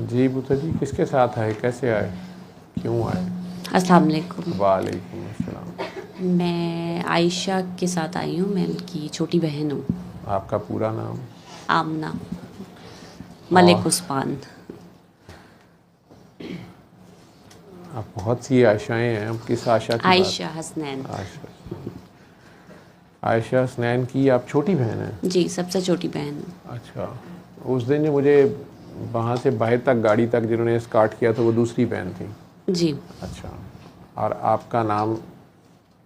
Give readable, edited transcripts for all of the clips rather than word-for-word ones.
जी पुत्र जी, किसके साथ आए, कैसे आए, क्यों आए? अस्सलाम वालेकुम। वालेकुम अस्सलाम। मैं आयशा के साथ आई हूँ, मैं उनकी छोटी बहन हूँ। आपका पूरा नाम? आमना और मलिक उस्मान। आप बहुत सी आयशाएं हैं, अब किस आशा की बात? आयशा हसनैन। आयशा। आयशा हसनैन की आप छोटी बहन हैं? जी, सबसे छोटी बहन हूँ। अच्छा। उस दिन जो मुझे वहाँ से बाहर तक गाड़ी तक जिन्होंने स्टार्ट किया था वो दूसरी बहन थी? जी। अच्छा। और आपका नाम?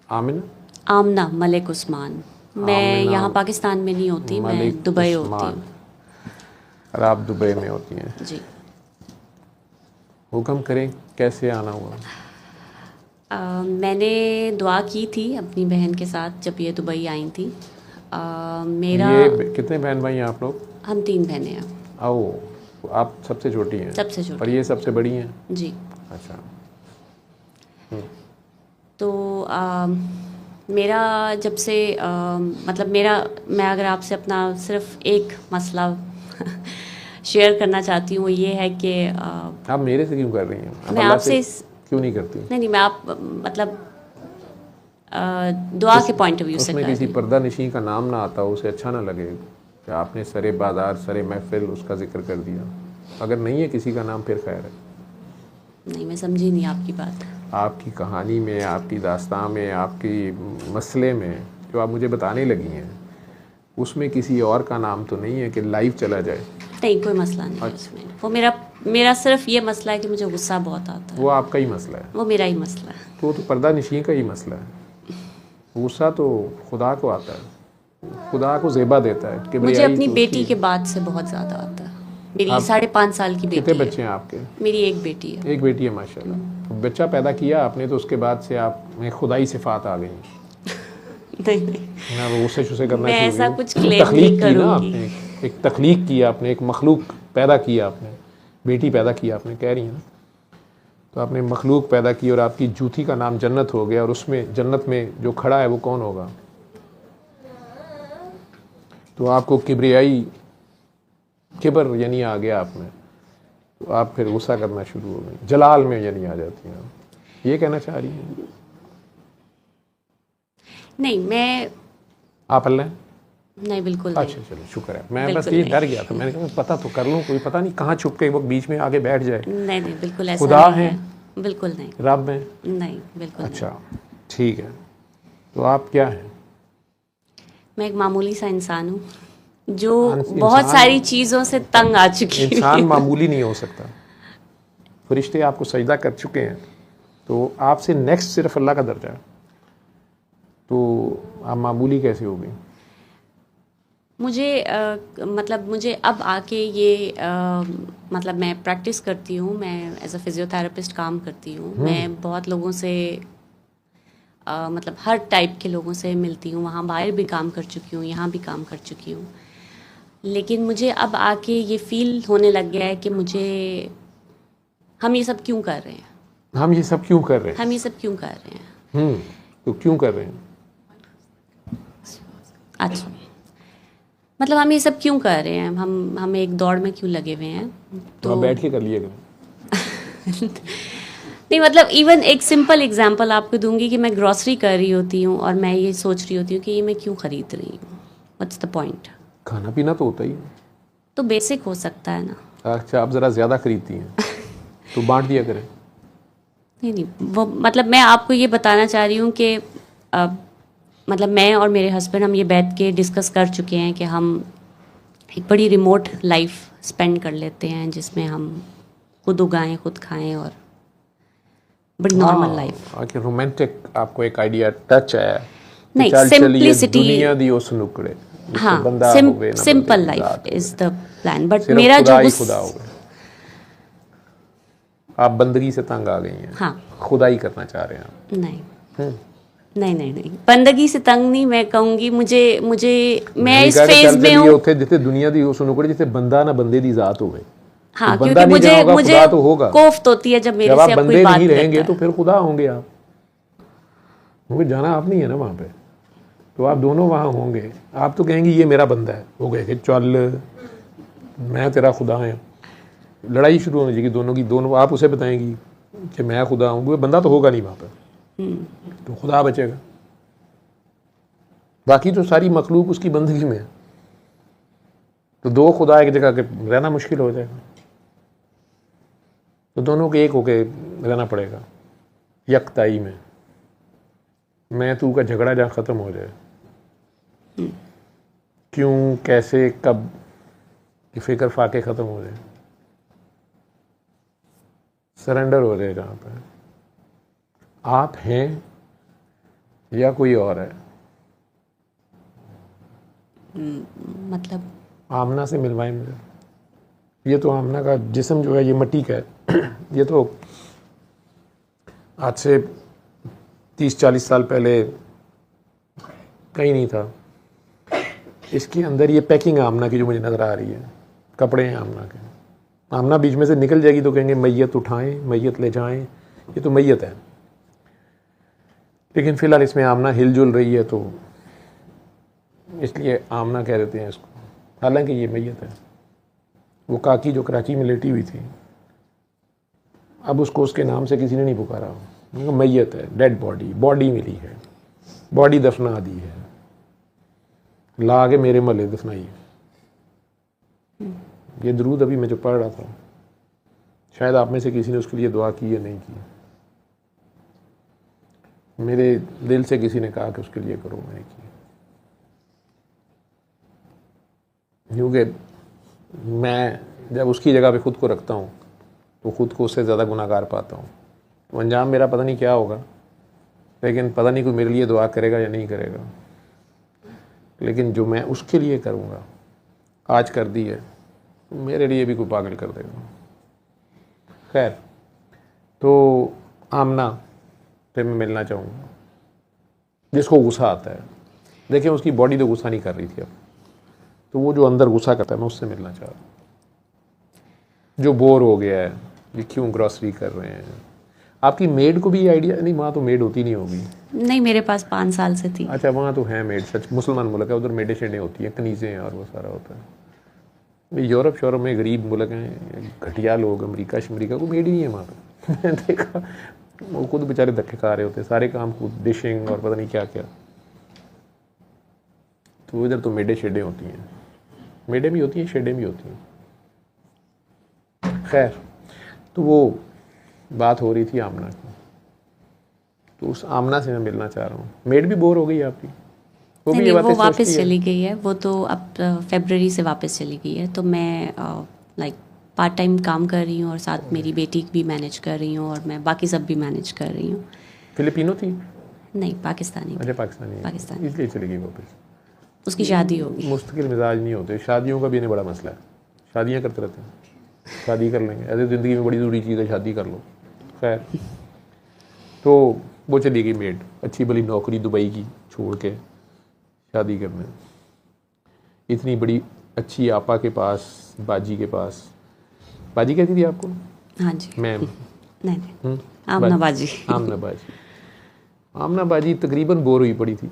आमिना? आमना मलिक उस्मान। मैं आमिना यहाँ पाकिस्तान में नहीं होती, मैं मलिक दुबई होती उस्मान। हूँ। और आप दुबई में होती हैं? जी। हुक्म करें, कैसे आना हुआ? मैंने दुआ की थी अपनी बहन के साथ जब ये दुबई आई थी। मेरा कितने बहन भाई हैं आप लोग? हम 3 बहनें हैं। आओ, आप सबसे छोटी हैं? सबसे और छोटी। ये सबसे बड़ी हैं? जी। अच्छा। तो मेरा जब से मतलब मेरा मैं अगर आपसे अपना सिर्फ एक मसला शेयर करना चाहती हूँ, वो ये है कि आप मेरे से क्यों कर रही हैं? आप मैं अल्लाह से आपसे क्यों नहीं करती? नहीं, मैं आप मतलब दुआ के पॉइंट ऑफ व्यू से उसमें कर किसी रही हूँ। पर्दा नशीं का नाम ना आता, उसे अच्छा ना लगे कि आपने सरे बाजार सरे महफिल उसका जिक्र कर दिया। अगर नहीं है किसी का नाम फिर खैर है। नहीं, मैं समझी नहीं आपकी बात। आपकी कहानी में, आपकी दास्तान में, आपकी मसले में जो आप मुझे बताने लगी हैं, उसमें किसी और का नाम तो नहीं है कि लाइव चला जाए? नहीं, कोई मसला नहीं है उसमें। वो मेरा सिर्फ ये मसला है कि मुझे गुस्सा बहुत आता वो है। आपका ही मसला है? वो मेरा ही मसला है। तो पर्दा नशीं का ही मसला है। गुस्सा तो खुदा को आता है, खुदा को ज़ेबा देता है, मुझे किब्रियाई अपनी तो उसकी बेटी के है। बाद से बहुत ज़्यादा आता है। मेरी आप 5.5 साल की कितने बेटी बच्चे है। हैं आपके? मेरी एक बेटी है। एक बेटी है, माशाल्लाह। तो बच्चा पैदा किया आपने तो उसके बाद से आप में खुदाई सिफात आ गई नहीं नहीं, ना? वो गुस्से शुस्से करना मैं शुरू ऐसा किया, कुछ क्लेम नहीं तख्लीक की ना करूँगी। आपने, एक तख्लीक की आपने, एक मखलूक पैदा किया आपने, बेटी पैदा की आपने, कह रही हैं ना? तो आपने मखलूक पैदा की और आपकी जूती का नाम जन्नत हो गया, और उसमें जन्नत में जो खड़ा है वो कौन होगा? तो आपको किब्रियाई, किबर यानी आ गया आप में, तो आप फिर गुस्सा करना शुरू हो गई, जलाल में यानी आ जाती हैं आप, ये कहना चाह रही हैं? नहीं, मैं आप अल्लाह हैं? नहीं, बिल्कुल अच्छा नहीं। चलो, शुक्र है। मैं बस बिल्कुल ये नहीं। डर गया था, मैंने कहा पता तो कर लूँ, कोई पता नहीं कहाँ छुप के वो बीच में आके बैठ जाए। नहीं नहीं, बिल्कुल ऐसा खुदा नहीं है? है। बिल्कुल नहीं। रब है? नहीं, बिल्कुल नहीं। अच्छा, ठीक है। तो आप क्या हैं? मैं एक मामूली सा इंसान हूँ जो बहुत इंसान? सारी चीज़ों से तंग आ चुकी इंसान है। मामूली नहीं हो सकता। फरिश्ते आपको सजदा कर चुके हैं, तो आपसे नेक्स्ट सिर्फ अल्लाह का दर्जा है, तो आप मामूली कैसे हो गई? मुझे मतलब मुझे अब आके ये मतलब मैं प्रैक्टिस करती हूँ, मैं एज अ फिजियोथेरेपिस्ट काम करती हूँ। मैं बहुत लोगों से मतलब हर टाइप के लोगों से मिलती हूँ, वहाँ बाहर भी काम कर चुकी हूँ, यहाँ भी काम कर चुकी हूँ। लेकिन मुझे अब आके ये फील होने लग गया है कि हम ये सब क्यों कर रहे हैं। हम ये सब क्यों कर रहे हैं? हम ये सब क्यों कर रहे हैं। तो क्यों कर रहे हैं? अच्छा, मतलब हम ये सब क्यों कर रहे हैं, हम एक दौड़ में क्यों लगे हुए हैं। तो आप बैठ के कर लिएगा। नहीं, मतलब इवन एक सिंपल एग्जांपल आपको दूंगी कि मैं ग्रॉसरी कर रही होती हूँ और मैं ये सोच रही होती हूँ कि ये मैं क्यों खरीद रही हूँ, व्हाट्स द पॉइंट। खाना पीना तो होता ही है। तो बेसिक हो सकता है ना। अच्छा, आप ज़रा ज़्यादा खरीदती हैं तो बांट दिया करें। नहीं नहीं, वो मतलब मैं आपको ये बताना चाह रही हूँ कि मतलब मैं और मेरे हस्बैंड हम ये बैठ के डिस्कस कर चुके हैं कि हम एक बड़ी रिमोट लाइफ स्पेंड कर लेते हैं जिसमें हम खुद उगाएं, खुद खाएं और बड़ी नॉर्मल लाइफ। कि रोमांटिक आपको एक आइडिया टच आया कि नहीं, चल चलिए सिंप्लिसिटी। दुनिया दी उस नुकड़े जिससे हाँ, बंदा होवे ना सिंपल बंदे दी लाइफ जात इज होवे, द प्लान। बट सिर्फ मेरा खुदा जो ही खुदा होवे। आप बंदगी से तंग आ गई हैं। हाँ, खुदा ही करना चाह रहे हैं आप। नहीं नहीं नहीं नहीं, बंदगी से तंग नहीं मैं कहूँगी। मुझे मुझे मैं इस फेज में हूँ। ਉੱਥੇ ਜਿੱਥੇ ਦੁਨੀਆ ਦੀ ਉਸ ਨੁਕੜੇ ਜਿੱਥੇ ਬੰਦਾ ਨਾ ਬੰਦੇ ਦੀ ਜ਼ਾत ਹੋਵੇ। हाँ, तो क्योंकि बंदा नहीं जहाँ मुझे होगा, मुझे खुदा तो होगा। कोफ्त होती है जब मेरे जब से आप अब कोई बंदे बात नहीं करता रहेंगे है। तो फिर खुदा होंगे आप, क्योंकि जाना आप नहीं है ना वहाँ पे। तो आप दोनों वहाँ होंगे। आप तो कहेंगे ये मेरा बंदा है, वो कहेंगे चल मैं तेरा खुदा है। लड़ाई शुरू होनी चाहिए दोनों की, दोनों आप उसे बताएंगी कि मैं खुदा हूँ, वो बंदा तो होगा नहीं वहाँ पर, तो खुदा बचेगा, बाकी तो सारी मखलूक उसकी बंदगी में है। तो दो खुदा एक जगह के रहना मुश्किल हो जाएगा, तो दोनों के एक होके रहना पड़ेगा यकताई में। मैं तू का झगड़ा जहाँ ख़त्म हो जाए, क्यों कैसे कब की फिक्र फाके ख़त्म हो जाए, सरेंडर हो जाए जहाँ पे आप हैं या कोई और है। मतलब आमना से मिलवाएं मुझे। ये तो आमना का जिस्म जो है ये मिट्टी का है ये तो आज से 30-40 साल पहले कहीं नहीं था। इसके अंदर ये पैकिंग है आमना की जो मुझे नज़र आ रही है, कपड़े हैं आमना के। आमना बीच में से निकल जाएगी तो कहेंगे मैयत उठाएं, मैयत ले जाएं, ये तो मैयत है। लेकिन फ़िलहाल इसमें आमना हिलजुल रही है तो इसलिए आमना कह देते हैं इसको, हालांकि ये मैयत है। वो काकी जो कराची में लेटी हुई थी, अब उसको उसके नाम से किसी ने नहीं पुकारा, मैयत है, डेड बॉडी, बॉडी मिली है, बॉडी दफना दी है, ला के मेरे महल्ले दफनाई। ये दरूद अभी मैं जो पढ़ रहा था, शायद आप में से किसी ने उसके लिए दुआ की या नहीं की। मेरे दिल से किसी ने कहा कि उसके लिए करो, मैंने की। क्योंकि मैं जब उसकी जगह पे खुद को रखता हूँ तो खुद को उससे ज़्यादा गुनाहगार पाता हूँ। तो अंजाम मेरा पता नहीं क्या होगा, लेकिन पता नहीं कोई मेरे लिए दुआ करेगा या नहीं करेगा। लेकिन जो मैं उसके लिए करूँगा, आज कर दी है, तो मेरे लिए भी कोई पागल कर देगा। खैर, तो आमना से मैं मिलना चाहूँगा, जिसको गुस्सा आता है। देखिए उसकी बॉडी तो गुस्सा नहीं कर रही थी अब, तो वो जो अंदर गुस्सा करता है मैं उससे मिलना चाह रहा हूँ। जो बोर हो गया है, ये क्यों ग्रॉसरी कर रहे हैं। आपकी मेड को भी ये आइडिया नहीं, वहाँ तो मेड होती नहीं होगी। नहीं, मेरे पास 5 साल से थी। अच्छा, वहाँ तो है मेड, सच मुसलमान मुल्क है, उधर मेडें शेडें होती हैं, कनीज़ें हैं और वो सारा होता है। यूरोप शोरप में गरीब मुल्क हैं, घटिया लोग, अमेरिका शमरीका को मेड ही नहीं है वहाँ पर। मैंने देखा वो खुद बेचारे धक्के खा रहे होते हैं, सारे काम खुद, डिशिंग और पता नहीं क्या क्या। तो इधर तो मेडें शेडें होती हैं, मेडें भी होती हैं, शेडें भी होती हैं। खैर, तो वो बात हो रही थी आमना की, तो उस आमना से मैं मिलना चाह रहा हूँ। मेड भी बोर हो गई आपकी? वो भी ये बातें वो वापस सोचती है? चली गई है। वो तो अब फरवरी से वापस चली गई है। तो मैं लाइक पार्ट टाइम काम कर रही हूँ और साथ मेरी बेटी भी मैनेज कर रही हूँ और मैं बाकी सब भी मैनेज कर रही हूँ। फिलिपिनो थी? नहीं, पाकिस्तानी। अच्छा, पाकिस्तानी। पाकिस्तानी। इसलिए चली गई वापस। उसकी शादी होगी। मुस्तकिल मिजाज नहीं होते, शादियों का भी नहीं बड़ा मसला है। शादियाँ करते रहते हैं, शादी कर लेंगे, ऐसे ज़िंदगी में बड़ी ज़रूरी चीज़ है, शादी कर लो। खैर, तो वो चली गई मेड, अच्छी भली नौकरी दुबई की छोड़ के शादी करने। इतनी बड़ी अच्छी आपा के पास, बाजी के पास, बाजी कहती थी आपको? हाँ जी। मैम? नहीं, आमना बाजी। आमना बाजी। आमना बाजी तकरीबन बोर हुई पड़ी थी,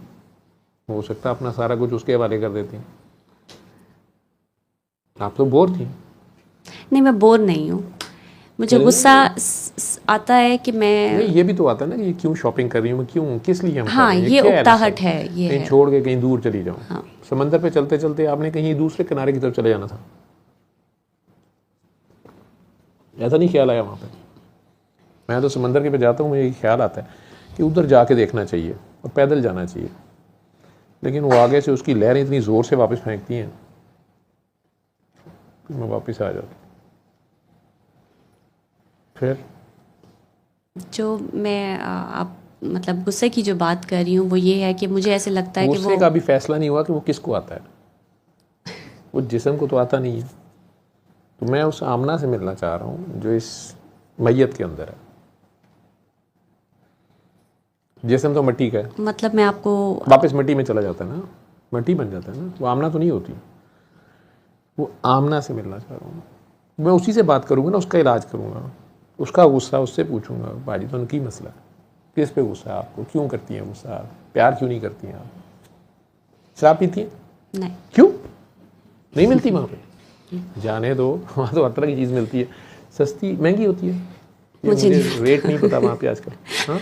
हो सकता है अपना सारा कुछ उसके हवाले कर देती। आप तो बोर थी? नहीं, मैं बोर नहीं हूँ। मुझे गुस्सा आता है कि मैं, नहीं, ये भी तो आता है ना कि ये क्यों शॉपिंग कर रही हूँ मैं, क्यों, किस लिए हम कर हाँ, रहे हैं, ये क्या उकताहट ऐसा? है, ये कहीं है। छोड़ के कहीं दूर चली जाऊँ। हाँ। समंदर पे चलते चलते आपने कहीं दूसरे किनारे की तरफ चले जाना था, ऐसा नहीं ख्याल आया वहाँ पे? मैं तो समंदर के पे जाता हूँ, मुझे ये ख्याल आता है कि उधर जाके देखना चाहिए और पैदल जाना चाहिए, लेकिन वो आगे से उसकी लहरें इतनी ज़ोर से वापस फेंकती हैं कि मैं वापस आ जाता। फिर जो मैं आप मतलब गुस्से की जो बात कर रही हूँ वो ये है कि मुझे ऐसे लगता है कि गुस्से का भी फैसला नहीं हुआ कि वो किसको आता है, वो जिस्म को तो आता नहीं है। तो मैं उस आमना से मिलना चाह रहा हूँ जो इस मैयत के अंदर है। जिस्म तो मिट्टी का है, मतलब मैं आपको वापस मिट्टी में चला जाता है ना, मिट्टी बन जाता है ना, वो आमना तो नहीं होती। वो आमना से मिलना चाह रहा हूँ, मैं उसी से बात करूँगा ना, उसका इलाज करूँगा, उसका गुस्सा उससे पूछूंगा, बाजी तो उनकी मसला है, किस पे गुस्सा है आपको, क्यों करती हैं गुस्सा, प्यार क्यों नहीं करती हैं आप, शराब पीती हैं? नहीं। क्यों नहीं मिलती वहाँ पे? जाने दो, वहाँ तो हर तरह की चीज़ मिलती है, सस्ती महंगी होती है, ये मुझे रेट नहीं पता वहाँ पे आजकल। हाँ,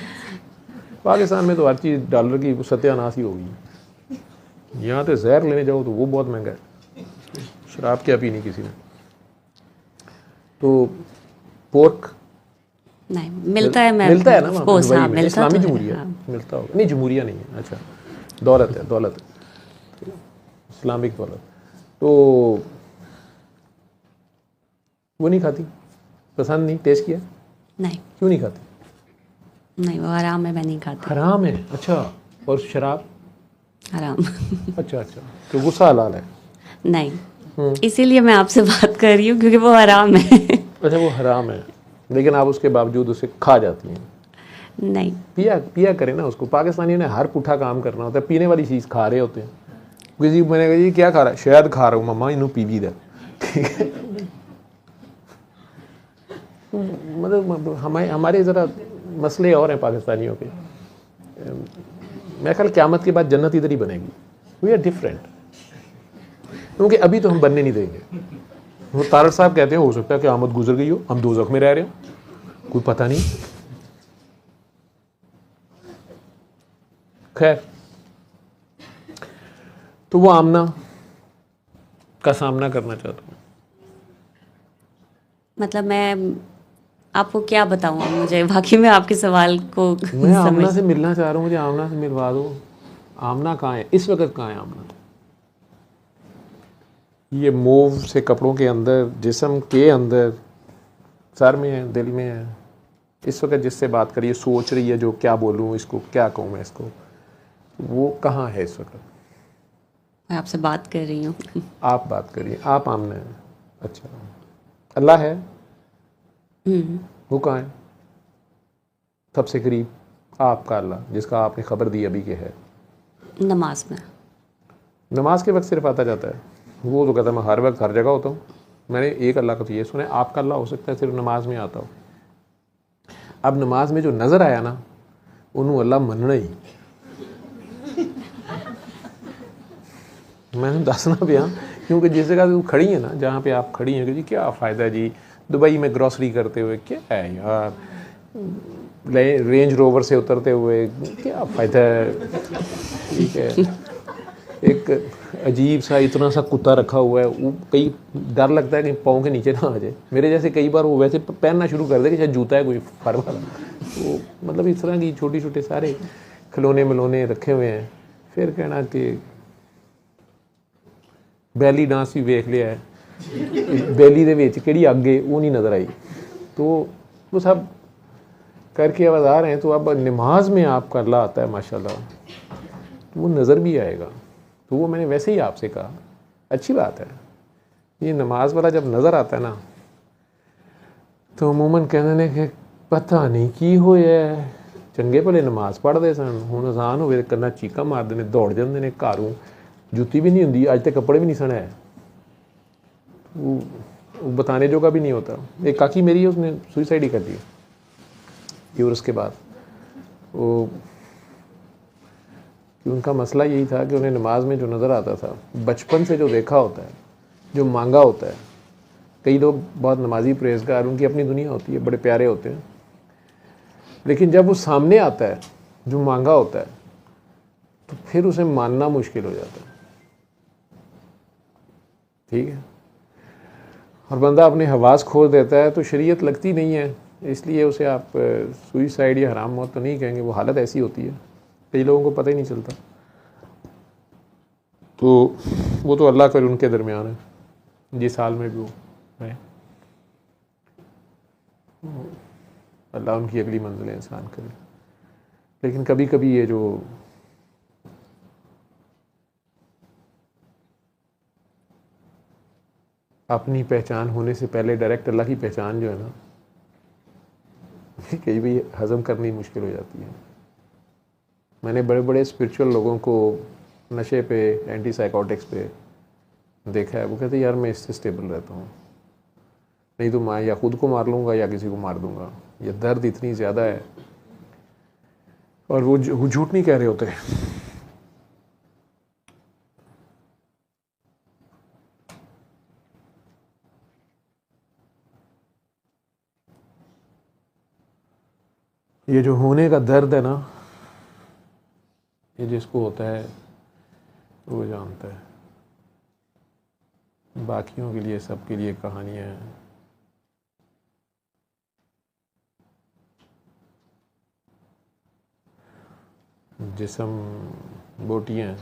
पाकिस्तान में तो हर चीज़ डॉलर की सत्यानाश ही होगी। यहाँ तो जहर लेने जाओ तो वो बहुत महंगा है, शराब क्या पीनी किसी ने। तो पोर्क नहीं मिलता है, मैं मिलता है ना वहाँ पे course, दुबई हाँ, में, मिलता इस्लामी तो है, जमहूरिया हाँ। मिलता होगा, नहीं जमहूरिया नहीं है, अच्छा दौलत है, दौलत है, इस्लामिक दौलत। तो वो नहीं खाती, पसंद नहीं, टेस्ट किया, नहीं क्यों नहीं खाती? नहीं, वो हराम है, मैं नहीं खाती। हराम है, अच्छा। और शराब? हराम अच्छा अच्छा, तो गुस्सा हलाल है। नहीं, इसीलिए मैं आपसे बात कर रही हूँ क्योंकि वो हराम है। अच्छा वो हराम है, लेकिन आप उसके बावजूद उसे खा जाती हैं। नहीं, पिया पिया करें ना उसको। पाकिस्तानियों ने हर पुठा काम करना होता है, पीने वाली चीज़ खा रहे होते हैं। किसी मैंने कहा जी क्या खा रहा है, शायद खा रहा हूँ मम्मा, इन्हों पी भी दे, ठीक है। मतलब हमारे ज़रा मसले और हैं पाकिस्तानियों के। मैं ख्याल क़यामत के बाद जन्नत इधर ही बनेगी। वी आर डिफरेंट, क्योंकि अभी तो हम बनने नहीं देंगे। वो तारड़ साहब कहते हैं हो सकता है कि क़यामत गुजर गई हो, हम दोज़ख में रह रहे हो, कोई पता नहीं। खैर, तो वो आमना का सामना करना चाहता हूँ। मतलब मैं आपको क्या बताऊँ, मुझे बाकी मैं आपके सवाल को मैं आमना समझ। से मिलना चाह रहा हूँ, मुझे आमना से मिलवा दो। आमना कहाँ है इस वक्त, कहाँ है आमना? ये मूव से कपड़ों के अंदर, जिस्म के अंदर, सर में है, दिल में है। इस वक्त जिससे बात करिए, सोच रही है जो क्या बोलूँ इसको, क्या कहूँ मैं इसको, वो कहाँ है इस वक्त? मैं आपसे बात कर रही हूँ। आप बात करिए, आप आमना है। अच्छा, अल्लाह है, वो कहाँ है? सबसे करीब आपका अल्लाह, जिसका आपने खबर दी अभी के है। नमाज में। नमाज के वक्त सिर्फ आता जाता है, वो तो कहता है मैं हर वक्त हर जगह होता हूँ। मैंने एक अल्लाह को तो ये सुना है, आपका अल्लाह हो सकता है सिर्फ नमाज में आता हो। अब नमाज में जो नज़र आया ना, उन्होंने अल्लाह मनना ही। मैंने दसना पिया, क्योंकि जिस जगह तू खड़ी है ना, जहाँ पे आप खड़ी हैं, कि जी क्या फ़ायदा है जी दुबई में ग्रॉसरी करते हुए, क्या है यार, रेंज रोवर से उतरते हुए क्या फ़ायदा है, ठीक है। एक अजीब सा इतना सा कुत्ता रखा हुआ है, वो कई डर लगता है कि पाँव के नीचे ना आ जाए। मेरे जैसे कई बार वो वैसे पहनना शुरू कर दे कि शायद जूता है कोई फर वाला। वो मतलब इस तरह की छोटे छोटे सारे खिलौने मिलौने रखे हुए हैं। फिर कहना कि बैली डांस भी वेख लिया है, बैली दे विच केड़ी अग है वो नहीं नज़र आई। तो वो सब करके अब आ रहे हैं। तो अब नमाज में आपका अल्लाह आता है माशाल्लाह, तो वो नज़र भी आएगा। तो वो मैंने वैसे ही आपसे कहा, अच्छी बात है। ये नमाज वाला जब नज़र आता है ना, तो अमूमन कहते ने कि पता नहीं की होया, चंगे भले नमाज पढ़ते सन, हुण अजान होवे कन्ना चीका मारते ने, दौड़ जाते ने घरों, जूती भी नहीं होंगी, अज तक कपड़े भी नहीं सन है, वो बताने जो का भी नहीं होता। एक काकी मेरी है, उसने सुसाइड ही कर दी। और उसके बाद वो कि उनका मसला यही था कि उन्हें नमाज में जो नज़र आता था, बचपन से जो देखा होता है, जो मांगा होता है। कई लोग बहुत नमाजी परहेज़गार, उनकी अपनी दुनिया होती है, बड़े प्यारे होते हैं, लेकिन जब वो सामने आता है जो मांगा होता है, तो फिर उसे मानना मुश्किल हो जाता है। ठीक है, और बंदा अपने हवास खो देता है, तो शरीयत लगती नहीं है, इसलिए उसे आप सुइसाइड या हराम मौत तो नहीं कहेंगे। वो हालत ऐसी होती है, कई लोगों को पता ही नहीं चलता। तो वो तो अल्लाह कर उनके दरमियान है, जिस हाल में भी वो है, अल्लाह उनकी अगली मंजिलें इंसान करे। लेकिन कभी कभी ये जो अपनी पहचान होने से पहले डायरेक्ट अल्लाह की पहचान जो है ना, कई भी हज़म करनी मुश्किल हो जाती है। मैंने बड़े बड़े स्पिरिचुअल लोगों को नशे पे, एंटी साइकोटिक्स पे देखा है, वो कहते हैं यार मैं इससे स्टेबल रहता हूँ, नहीं तो मैं या खुद को मार लूँगा या किसी को मार दूँगा। ये दर्द इतनी ज़्यादा है, और वो झूठ नहीं कह रहे होते। ये जो होने का दर्द है ना, ये जिसको होता है वो जानता है। बाकियों के लिए, सबके लिए कहानियाँ हैं। जिस्म बोटियाँ,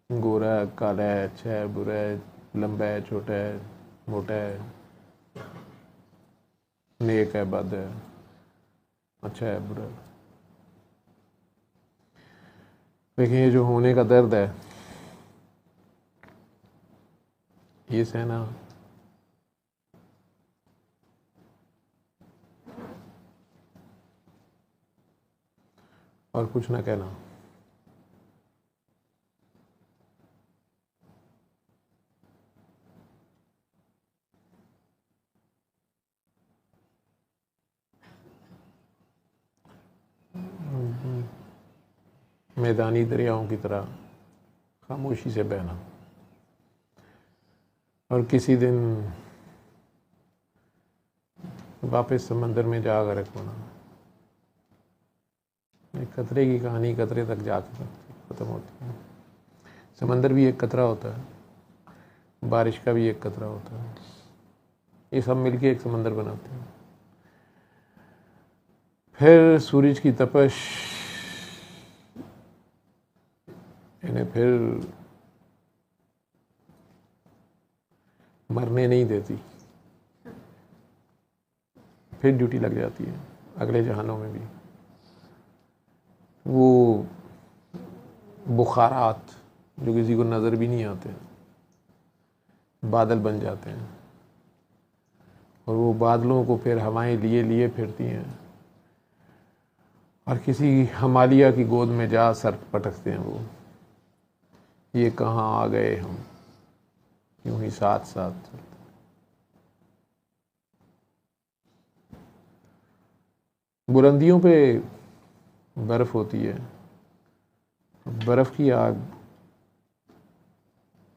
गोरा है, काला है, अच्छा है, बुरा है, लंबा है, छोटा है, मोटा है, नेक है, बद है, अच्छा है, बुरा है। लेकिन ये जो होने का दर्द है, ये सहना और कुछ ना कहना। मैदानी दरियाओं की तरह खामोशी से बहना, और किसी दिन वापस समंदर में जाकर रखना। एक कतरे की कहानी कतरे तक जाकर ख़त्म होती है। समंदर भी एक कतरा होता है, बारिश का भी एक कतरा होता है, ये सब मिलके एक समंदर बनाते हैं। फिर सूरज की तपश इन्हें फिर मरने नहीं देती, फिर ड्यूटी लग जाती है अगले जहानों में भी। वो बुखारात जो किसी को नज़र भी नहीं आते, बादल बन जाते हैं, और वो बादलों को फिर हवाएं लिए लिए फिरती हैं, और किसी हिमालय की गोद में जा सर पटकते हैं। वो ये कहाँ आ गए हम, यूं ही साथ साथ चलते। बुलंदियों पे बर्फ होती है, बर्फ की आग,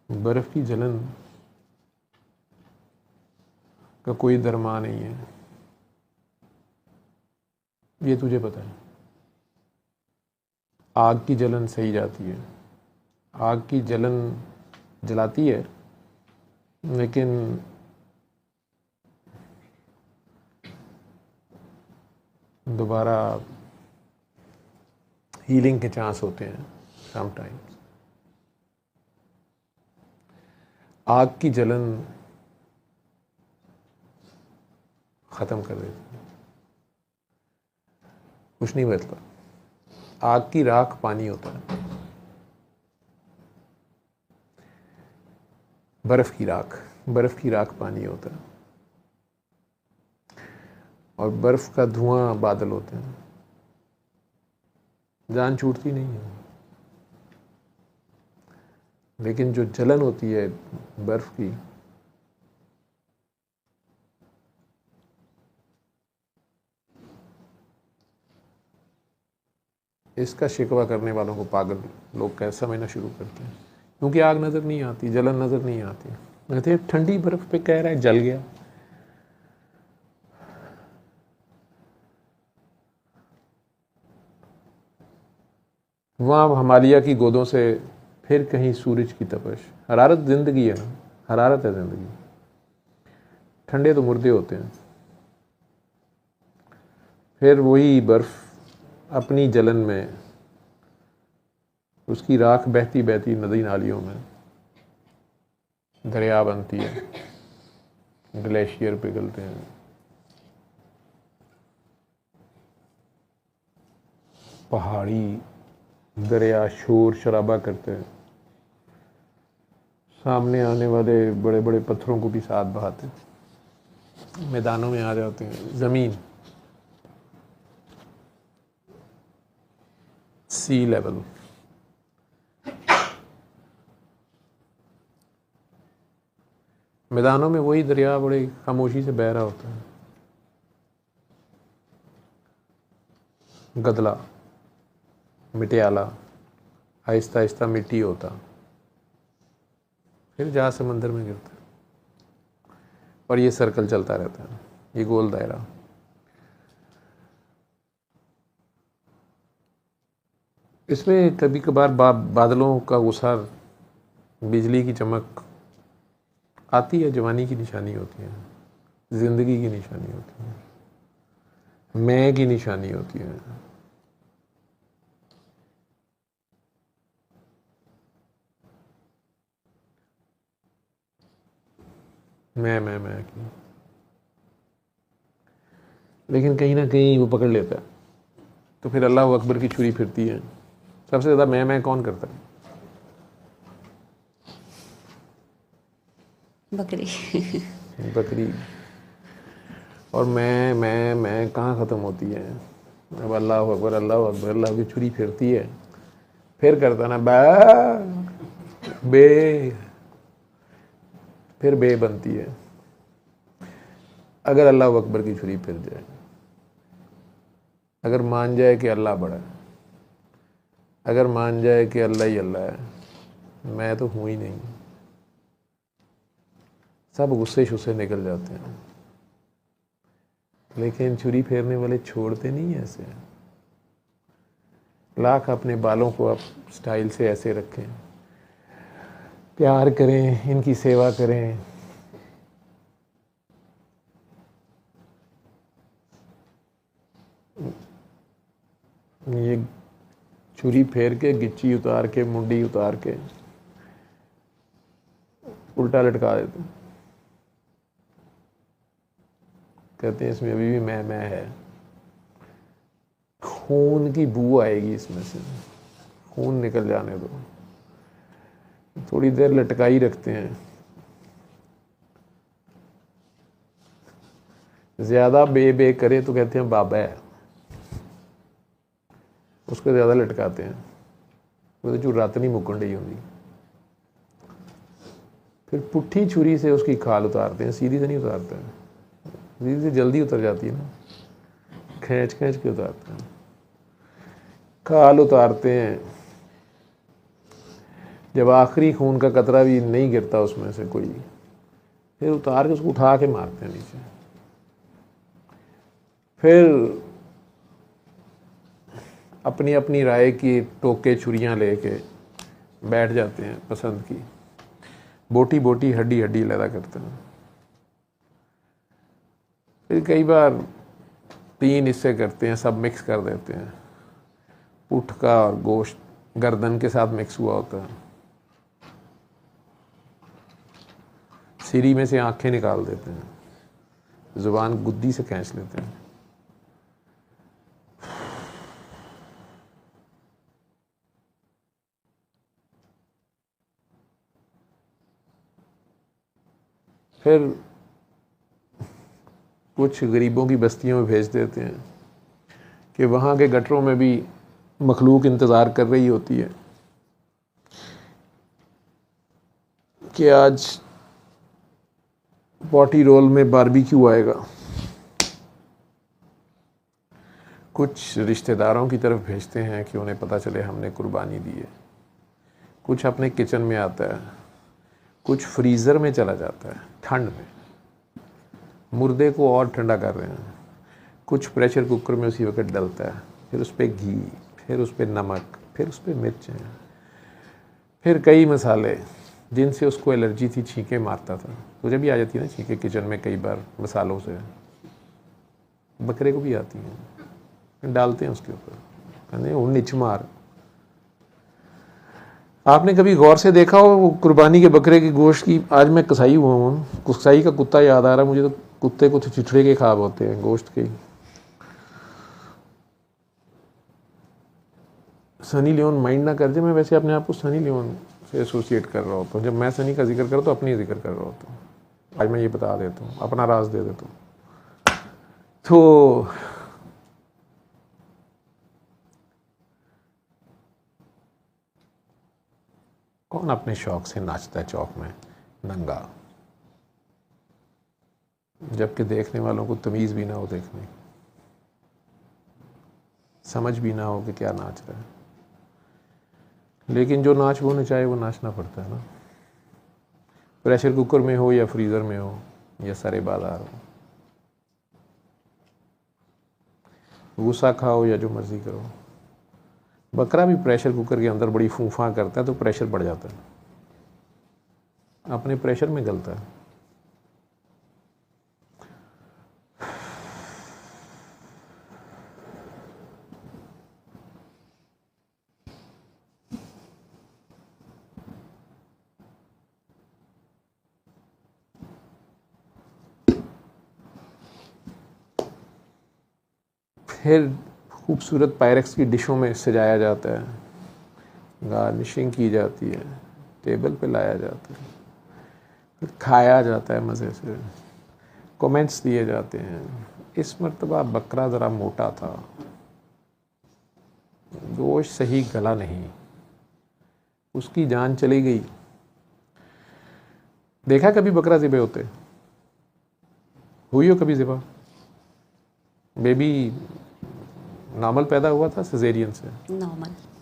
बर्फ की जलन का कोई दरमा नहीं है, ये तुझे पता है। आग की जलन सही जाती है, आग की जलन जलाती है, लेकिन दोबारा हीलिंग के चांस होते हैं समटाइम्स। आग की जलन ख़त्म कर देती है, कुछ नहीं बचता। आग की राख पानी होता है, बर्फ़ की राख पानी होता है, और बर्फ़ का धुआं बादल होते हैं। जान छूटती नहीं है, लेकिन जो जलन होती है बर्फ़ की, इसका शिकवा करने वालों को पागल लोग कैसे समझना शुरू करते हैं, क्योंकि आग नज़र नहीं आती, जलन नज़र नहीं आती। कहते हैं ठंडी बर्फ़ पे कह रहा है जल गया। वहाँ हिमालय की गोदों से फिर कहीं सूरज की तपश। हरारत ज़िंदगी है ना, हरारत है ज़िंदगी। ठंडे तो मुर्दे होते हैं। फिर वही बर्फ़ अपनी जलन में, उसकी राख बहती बहती नदी नालियों में दरिया बनती है, ग्लेशियर पिघलते हैं, पहाड़ी दरिया शोर शराबा करते हैं, सामने आने वाले बड़े बड़े पत्थरों को भी साथ बहाते हैं, मैदानों में आ जाते हैं। ज़मीन सी लेवल, मैदानों में वही दरिया बड़ी खामोशी से बह रहा होता है। गदला, मिटियाला, आहिस्ता आहिस्ता मिट्टी होता, फिर जा समंदर में गिरता। और ये सर्कल चलता रहता है, ये गोल दायरा। इसमें कभी कभार बादलों का उसार, बिजली की चमक आती है, जवानी की निशानी होती है, जिंदगी की निशानी होती है, मैं की निशानी होती है। मैं की, लेकिन कहीं ना कहीं वो पकड़ लेता है, तो फिर अल्लाह अकबर की छुरी फिरती है। सबसे ज़्यादा मैं कौन करता है? बकरी। बकरी। और मैं कहाँ ख़त्म होती है? अब अल्लाह अकबर अल्लाह की छुरी फिरती है, फिर करता ना बे, फिर बे बनती है। अगर अल्लाह अकबर की छुरी फिर जाए, अगर मान जाए कि अल्लाह बड़ा है, अगर मान जाए कि अल्लाह ही अल्लाह है, मैं तो हूँ ही नहीं, सब गुस्से शुस्से निकल जाते हैं। लेकिन छुरी फेरने वाले छोड़ते नहीं हैं ऐसे। लाख अपने बालों को आप स्टाइल से ऐसे रखें, प्यार करें, इनकी सेवा करें, ये छुरी फेर के, गिच्ची उतार के, मुंडी उतार के उल्टा लटका देते हैं। कहते हैं इसमें अभी भी मैं है, खून की बू आएगी इसमें से, खून निकल जाने दो। थोड़ी देर लटकाई रखते हैं, ज्यादा बे करे तो कहते हैं बाबा है, उसको ज्यादा लटकाते हैं, वो तो रात नहीं मुकन रही होंगी। फिर पुट्ठी छुरी से उसकी खाल उतारते हैं, सीधी से नहीं उतारते हैं, सीधी से जल्दी उतर जाती है ना, खींच के उतारते हैं। खाल उतारते हैं, जब आखिरी खून का कतरा भी नहीं गिरता उसमें से कोई, फिर उतार के उसको उठा के मारते हैं नीचे। फिर अपनी अपनी राय की टोके छुरियां लेके बैठ जाते हैं, पसंद की बोटी बोटी हड्डी हड्डी लदा करते हैं। फिर कई बार 3 हिस्से करते हैं, सब मिक्स कर देते हैं, ऊँट का और गोश्त गर्दन के साथ मिक्स हुआ होता है, सिरी में से आंखें निकाल देते हैं, जुबान गुद्दी से खींच लेते हैं। फिर कुछ गरीबों की बस्तियों में भेज देते हैं कि वहाँ के गटरों में भी मखलूक इंतज़ार कर रही होती है कि आज पॉटी रोल में बारबेक्यू आएगा। कुछ रिश्तेदारों की तरफ भेजते हैं कि उन्हें पता चले हमने कुर्बानी दी है। कुछ अपने किचन में आता है, कुछ फ्रीज़र में चला जाता है ठंड में, मुर्दे को और ठंडा कर रहे हैं। कुछ प्रेशर कुकर में उसी वक्त डलता है, फिर उस पर घी, फिर उस पर नमक, फिर उस पर मिर्चें, फिर कई मसाले जिनसे उसको एलर्जी थी, छींके मारता था। तुझे भी आ जाती है ना छींके किचन में कई बार मसालों से, बकरे को भी आती हैं, डालते हैं उसके ऊपर, कहते हैं निच मार। आपने कभी गौर से देखा हो वो कुर्बानी के बकरे के गोश्त की? आज मैं कसाई हुआ हूँ, कसाई का कुत्ता याद आ रहा है मुझे, तो कुत्ते को तो चिथड़े के ख्वाब होते हैं गोश्त के। सनी लियोन माइंड ना कर दे, मैं वैसे अपने आप को सनी लियोन से एसोसिएट कर रहा होता हूँ। जब मैं सनी का जिक्र करता हूँ, अपनी जिक्र कर रहा होता हूँ। आज मैं ये बता देता हूँ, अपना राज दे देता हूँ। तो कौन अपने शौक से नाचता है चौक में नंगा, जबकि देखने वालों को तमीज़ भी ना हो, देखने समझ भी ना हो कि क्या नाच रहा है। लेकिन जो नाच वो न चाहे, वो नाचना पड़ता है ना, प्रेशर कुकर में हो या फ्रीज़र में हो, या सरे बाजार हो, भूसा खाओ या जो मर्जी करो। बकरा भी प्रेशर कुकर के अंदर बड़ी फूफा करता है तो प्रेशर बढ़ जाता है, अपने प्रेशर में गलता है। फिर खूबसूरत पायरेक्स की डिशों में सजाया जाता है, गार्निशिंग की जाती है, टेबल पे लाया जाता है, फिर खाया जाता है मज़े से, कमेंट्स दिए जाते हैं। इस मर्तबा बकरा ज़रा मोटा था, गोश्त सही गला नहीं, उसकी जान चली गई। देखा कभी बकरा ज़िबे होते? हुई हो कभी ज़िबा? बेबी नॉर्मल पैदा हुआ था सिजेरियन से?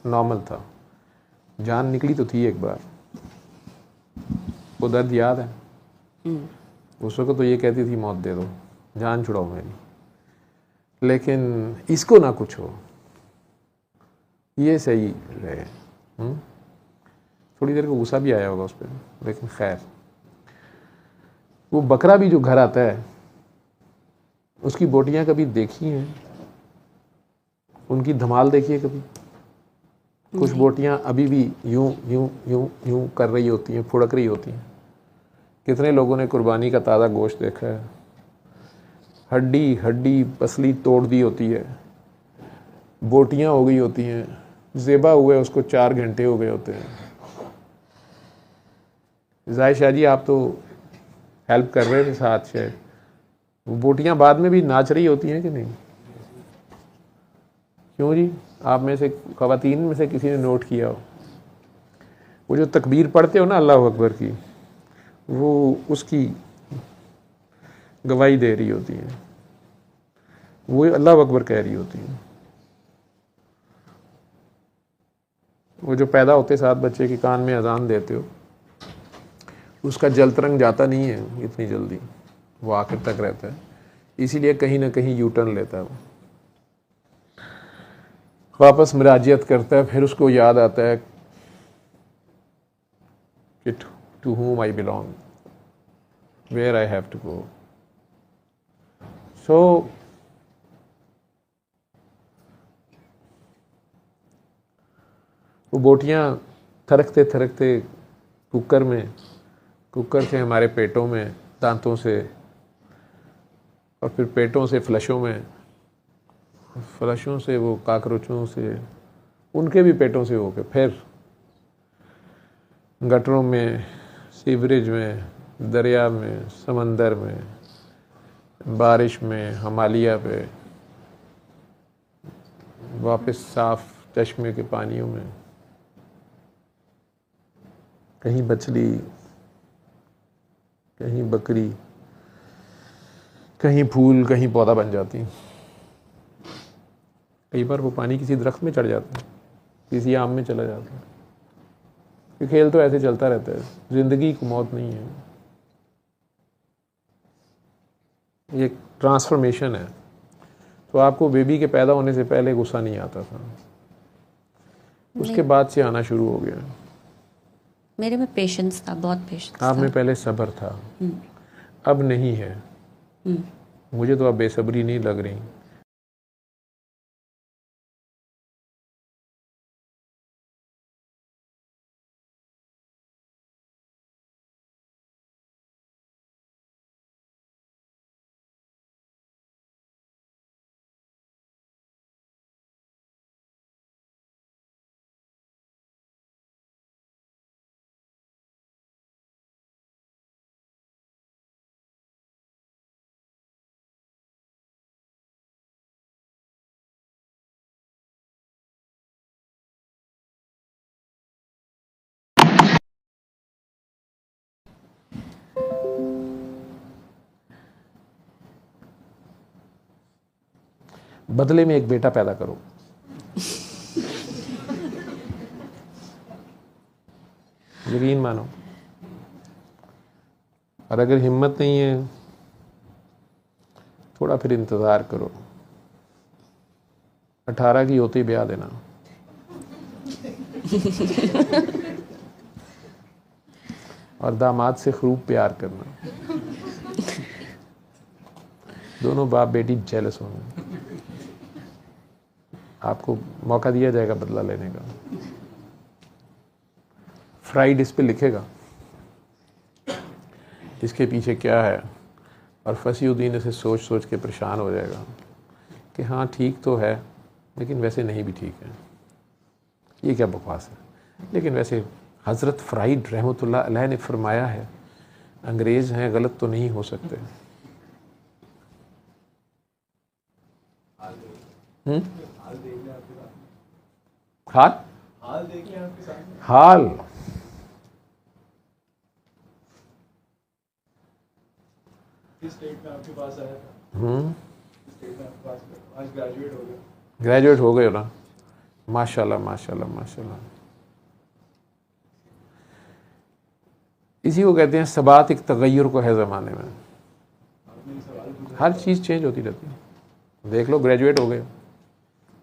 नॉर्मल था। जान निकली तो थी एक बार, वो दर्द याद है? उस वक्त तो ये कहती थी मौत दे दो, जान छुड़ाओ मेरी, लेकिन इसको ना कुछ हो, ये सही रहे। थोड़ी देर को गुस्सा भी आया होगा उस पर, लेकिन खैर। वो बकरा भी जो घर आता है, उसकी बोटियां कभी देखी हैं? उनकी धमाल देखिए कभी? कुछ बोटियां अभी भी यूं यूं यूं यूं कर रही होती हैं, फुड़क रही होती हैं। कितने लोगों ने कुर्बानी का ताज़ा गोश्त देखा है? हड्डी हड्डी पसली तोड़ दी होती है, बोटियां हो गई होती हैं, ज़ेबा हुए उसको 4 घंटे हो गए होते हैं। जाहिर शाह जी आप तो हेल्प कर रहे थे साथ शायद, वो बोटियां बाद में भी नाच रही होती हैं कि नहीं? क्यों जी? आप में से ख़वातीन में से किसी ने नोट किया हो? वो जो तकबीर पढ़ते हो ना अल्लाह अकबर की, वो उसकी गवाही दे रही होती है, वो अल्लाह अकबर कह रही होती है। वो जो पैदा होते साथ बच्चे के कान में अजान देते हो, उसका जलतरंग जाता नहीं है इतनी जल्दी, वो आखिर तक रहता है, इसीलिए कहीं ना कहीं यू टर्न लेता है। वो वापस मुराजियत करता है, फिर उसको याद आता है कि to whom I belong, where I have to go. So वो बोटियां थरकते थरकते कुकर से हमारे पेटों में, दांतों से, और फिर पेटों से फ्लशों से वो काकरोचों से, उनके भी पेटों से होके फिर गटरों में, सीवरेज में, दरिया में, समंदर में, बारिश में, हिमालय पे, वापस साफ चश्मे के पानियों में, कहीं मछली, कहीं बकरी, कहीं फूल, कहीं पौधा बन जाती। कई बार वो पानी किसी दरख्त में चढ़ जाता है, किसी आम में चला जाता है। ये खेल तो ऐसे चलता रहता है, जिंदगी को मौत नहीं है, ये ट्रांसफॉर्मेशन है। तो आपको बेबी के पैदा होने से पहले गुस्सा नहीं आता था, उसके बाद से आना शुरू हो गया। मेरे में पेशेंस था, बहुत पेशेंस आप था। में पहले सब्र था, अब नहीं है। मुझे तो अब बेसब्री नहीं लग रही। बदले में एक बेटा पैदा करो। यकीन मानो। और अगर हिम्मत नहीं है थोड़ा फिर इंतज़ार करो, 18 की होते ही ब्याह देना। और दामाद से खूब प्यार करना, दोनों बाप बेटी जेलस होंगे, आपको मौका दिया जाएगा बदला लेने का। फ्राइड इस पे लिखेगा इसके पीछे क्या है, और फसीउद्दीन इसे सोच सोच के परेशान हो जाएगा कि हाँ ठीक तो है लेकिन वैसे नहीं भी ठीक है, ये क्या बकवास है। लेकिन वैसे हज़रत फ्राइड रहमतुल्लाह अलैह ने फरमाया है, अंग्रेज़ हैं गलत तो नहीं हो सकते। हाल स्टेट में आपके पास आया था, स्टेट में आपके पास आज ग्रेजुएट हो गए। ग्रेजुएट हो गए ना, माशाल्लाह माशाल्लाह माशाल्लाह। इसी को कहते हैं सबात एक तगय्युर को है ज़माने में, हर चीज़ चेंज होती रहती है। देख लो ग्रेजुएट हो गए,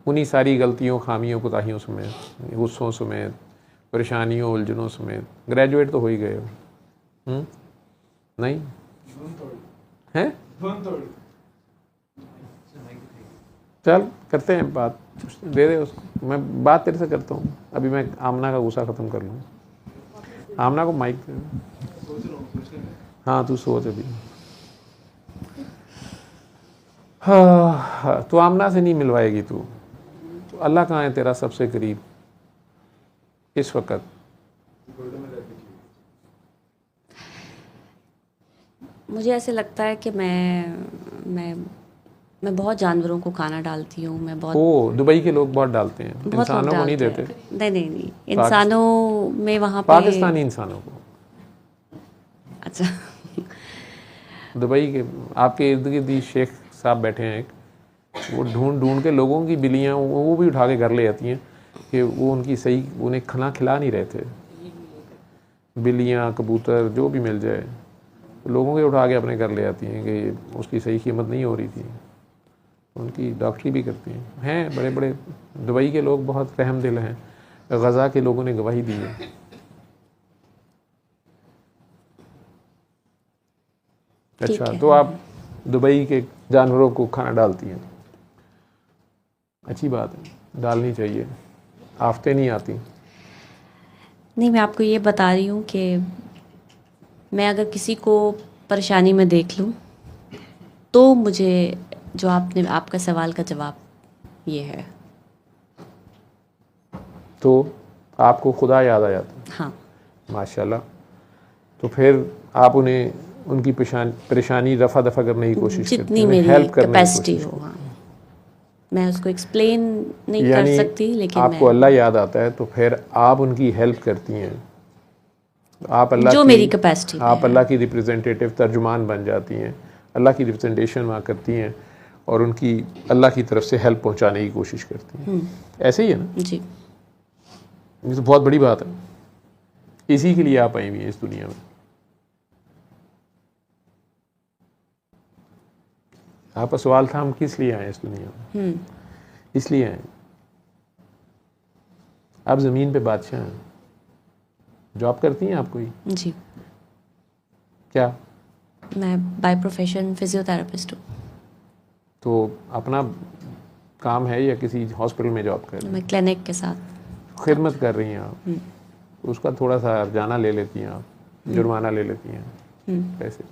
उन्हीं सारी गलतियों खामियों कोताहियों समेत, गुस्सों समेत, परेशानियों उलझनों समेत ग्रेजुएट तो हो ही गए हो। नहीं हैं? चल करते हैं बात, दे दे उसको, मैं बात तेरे से करता हूँ। अभी मैं आमना का गुस्सा ख़त्म कर लूँ। आमना को माइक दे। हाँ तू सोच अभी। हाँ तो आमना से नहीं मिलवाएगी तू, तो अल्लाह कहाँ है तेरा सबसे करीब इस वक्त? मुझे ऐसे लगता है कि मैं बहुत जानवरों को खाना डालती हूँ। मैं बहुत दुबई के लोग बहुत डालते हैं, बहुत इंसानों लोग को नहीं डालते देते। हैं। नहीं इंसानों में वहाँ पे पाकिस्तानी इंसानों को। अच्छा दुबई के आपके इर्द गिर्द ही शेख साहब बैठे हैं एक, वो ढूंढ ढूंढ के लोगों की बिल्लियाँ वो भी उठा के घर ले जाती हैं कि वो उनकी सही उन्हें खाना खिला नहीं रहे थे। बिल्लियाँ कबूतर जो भी मिल जाए लोगों के उठा के अपने घर ले आती हैं कि उसकी सही कीमत नहीं हो रही थी। उनकी डॉक्टरी भी करती हैं बड़े बड़े दुबई के लोग बहुत रहम दिल हैं। गज़ा के लोगों ने गवाही दी है। अच्छा तो आप दुबई के जानवरों को खाना डालती हैं, अच्छी बात है, डालनी चाहिए, आफतें नहीं आती। नहीं, मैं आपको ये बता रही हूँ कि मैं अगर किसी को परेशानी में देख लूँ तो मुझे जो आपका सवाल का जवाब ये है। तो आपको खुदा याद आ जाता है? हाँ माशाल्लाह। तो फिर आप उन्हें उनकी परेशानी रफा दफा करने की कोशिश करती हैं, जितनी मेरी हेल्प करने की कैपेसिटी कोशिश हो। हाँ मैं उसको एक्सप्लेन नहीं कर यानी सकती, लेकिन आपको अल्लाह याद आता है तो फिर आप उनकी हेल्प करती हैं। आप अल्लाह जो की मेरी कैपेसिटी आप अल्लाह की रिप्रेजेंटेटिव तर्जुमान बन जाती हैं, अल्लाह की रिप्रेजेंटेशन वहाँ करती हैं और उनकी अल्लाह की तरफ से हेल्प पहुँचाने की कोशिश करती हैं। ऐसे ही है ना जी। ये तो बहुत बड़ी बात है, इसी के लिए आप आई हुई हैं इस दुनिया में। आपका सवाल था हम किस लिए आए इस दुनिया में? इसलिए आए आप ज़मीन पे बादशाह हैं। जॉब करती हैं आप कोई? जी क्या? मैं बाय प्रोफेशन फिजियोथेरेपिस्ट हूँ। तो अपना काम है या किसी हॉस्पिटल में जॉब कर रही हैं? मैं क्लिनिक के साथ खिदमत कर रही हैं आप, उसका थोड़ा सा अर्जाना ले लेती हैं आप, जुर्माना ले लेती हैं पैसे,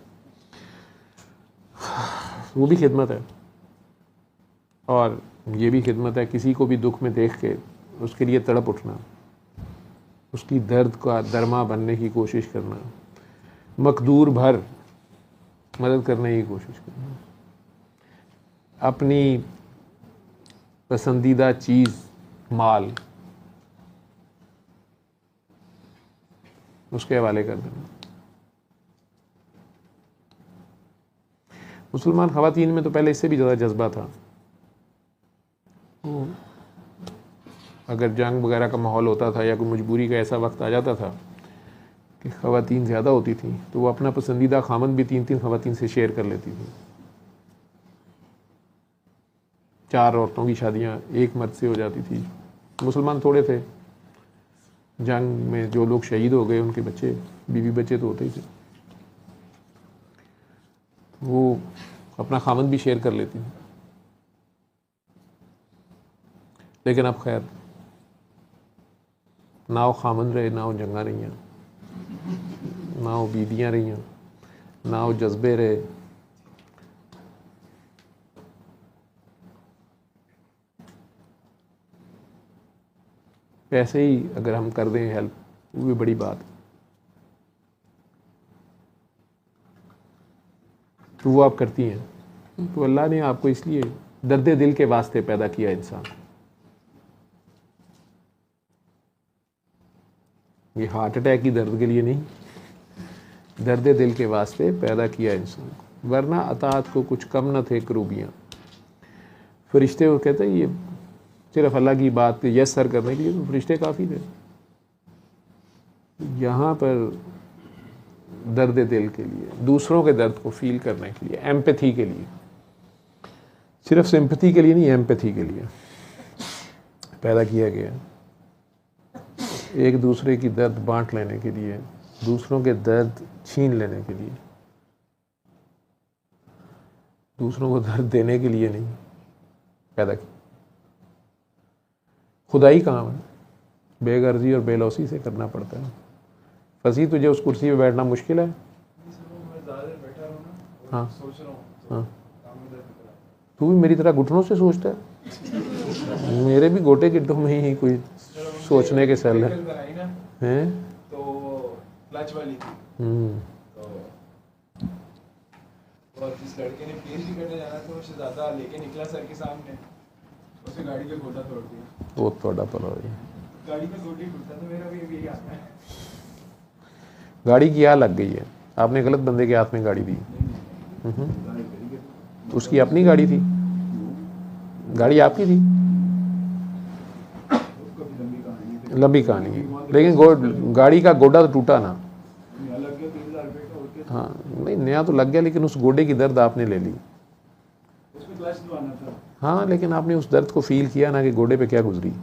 वो भी खिदमत है। और ये भी खिदमत है किसी को भी दुख में देख के उसके लिए तड़प उठना, उसकी दर्द का दरमा बनने की कोशिश करना, मकदूर भर मदद करने की कोशिश करना, अपनी पसंदीदा चीज़ माल उसके हवाले कर देना। मुसलमान ख़वातीन में तो पहले इससे भी ज़्यादा जज्बा था। अगर जंग वगैरह का माहौल होता था या कोई मजबूरी का ऐसा वक्त आ जाता था कि ख़वातीन ज़्यादा होती थी तो वो अपना पसंदीदा खामन भी 3-3 ख़वातीन से शेयर कर लेती थी। 4 औरतों की शादियां एक मर्द से हो जाती थी। मुसलमान थोड़े थे, जंग में जो लोग शहीद हो गए उनके बच्चे, बीवी बच्चे तो होते ही थे, वो अपना खामन भी शेयर कर लेती थी। लेकिन अब खैर, ना वो खामन रहे, ना वो जंगा रही हैं, ना वो बीबियाँ रही हैं, ना वो जज्बे रहे। ऐसे ही अगर हम कर दें हेल्प, वो भी बड़ी बात है। तो वो आप करती हैं। तो अल्लाह ने आपको इसलिए दर्द दिल के वास्ते पैदा किया इंसान। ये हार्ट अटैक की दर्द के लिए नहीं, दर्द दिल के वास्ते पैदा किया इंसान। वरना अतात को कुछ कम न थे करूबियाँ। फरिश्ते वो कहते हैं ये सिर्फ अल्लाह की बात पे यस सर करने के लिए तो फरिश्ते काफ़ी थे। यहाँ पर दर्द दिल के लिए, दूसरों के दर्द को फील करने के लिए, एम्पैथी के लिए, सिर्फ सिंपैथी के लिए नहीं, एम्पैथी के लिए पैदा किया गया। एक दूसरे की दर्द बांट लेने के लिए, दूसरों के दर्द छीन लेने के लिए, दूसरों को दर्द देने के लिए नहीं पैदा किया। खुदाई काम है, बेगर्जी और बेलौसी से करना पड़ता है। फंसी तुझे उस कुर्सी पे बैठना मुश्किल है। हाँ हाँ, तू भी मेरी तरह घुटनों से सोचता है। मेरे भी गोटे गिड्ढों में ही कोई सोचने के सेल है हैं? तो क्लच वाली थी। और जिस लड़के ने पीएचडी करने जाना था, वो शहजादा लेके निकला सर के सामने, उसने गाड़ी का गोटा तोड़ दिया। वो थोड़ा पला हो रही गाड़ी का गोटा ही टूटा, तो मेरा भी यही आता है। गाड़ी की आ लग गई है, आपने गलत बंदे के हाथ में गाड़ी दी। उसकी अपनी गाड़ी थी, गाड़ी आपकी थी। लंबी कहानी है, लेकिन गाड़ी का गोडा तो टूटा ना। हाँ नहीं, नया तो लग गया, लेकिन उस गोडे की दर्द आपने ले ली। हाँ, लेकिन आपने उस दर्द को फील किया ना कि गोडे पे क्या गुजरी।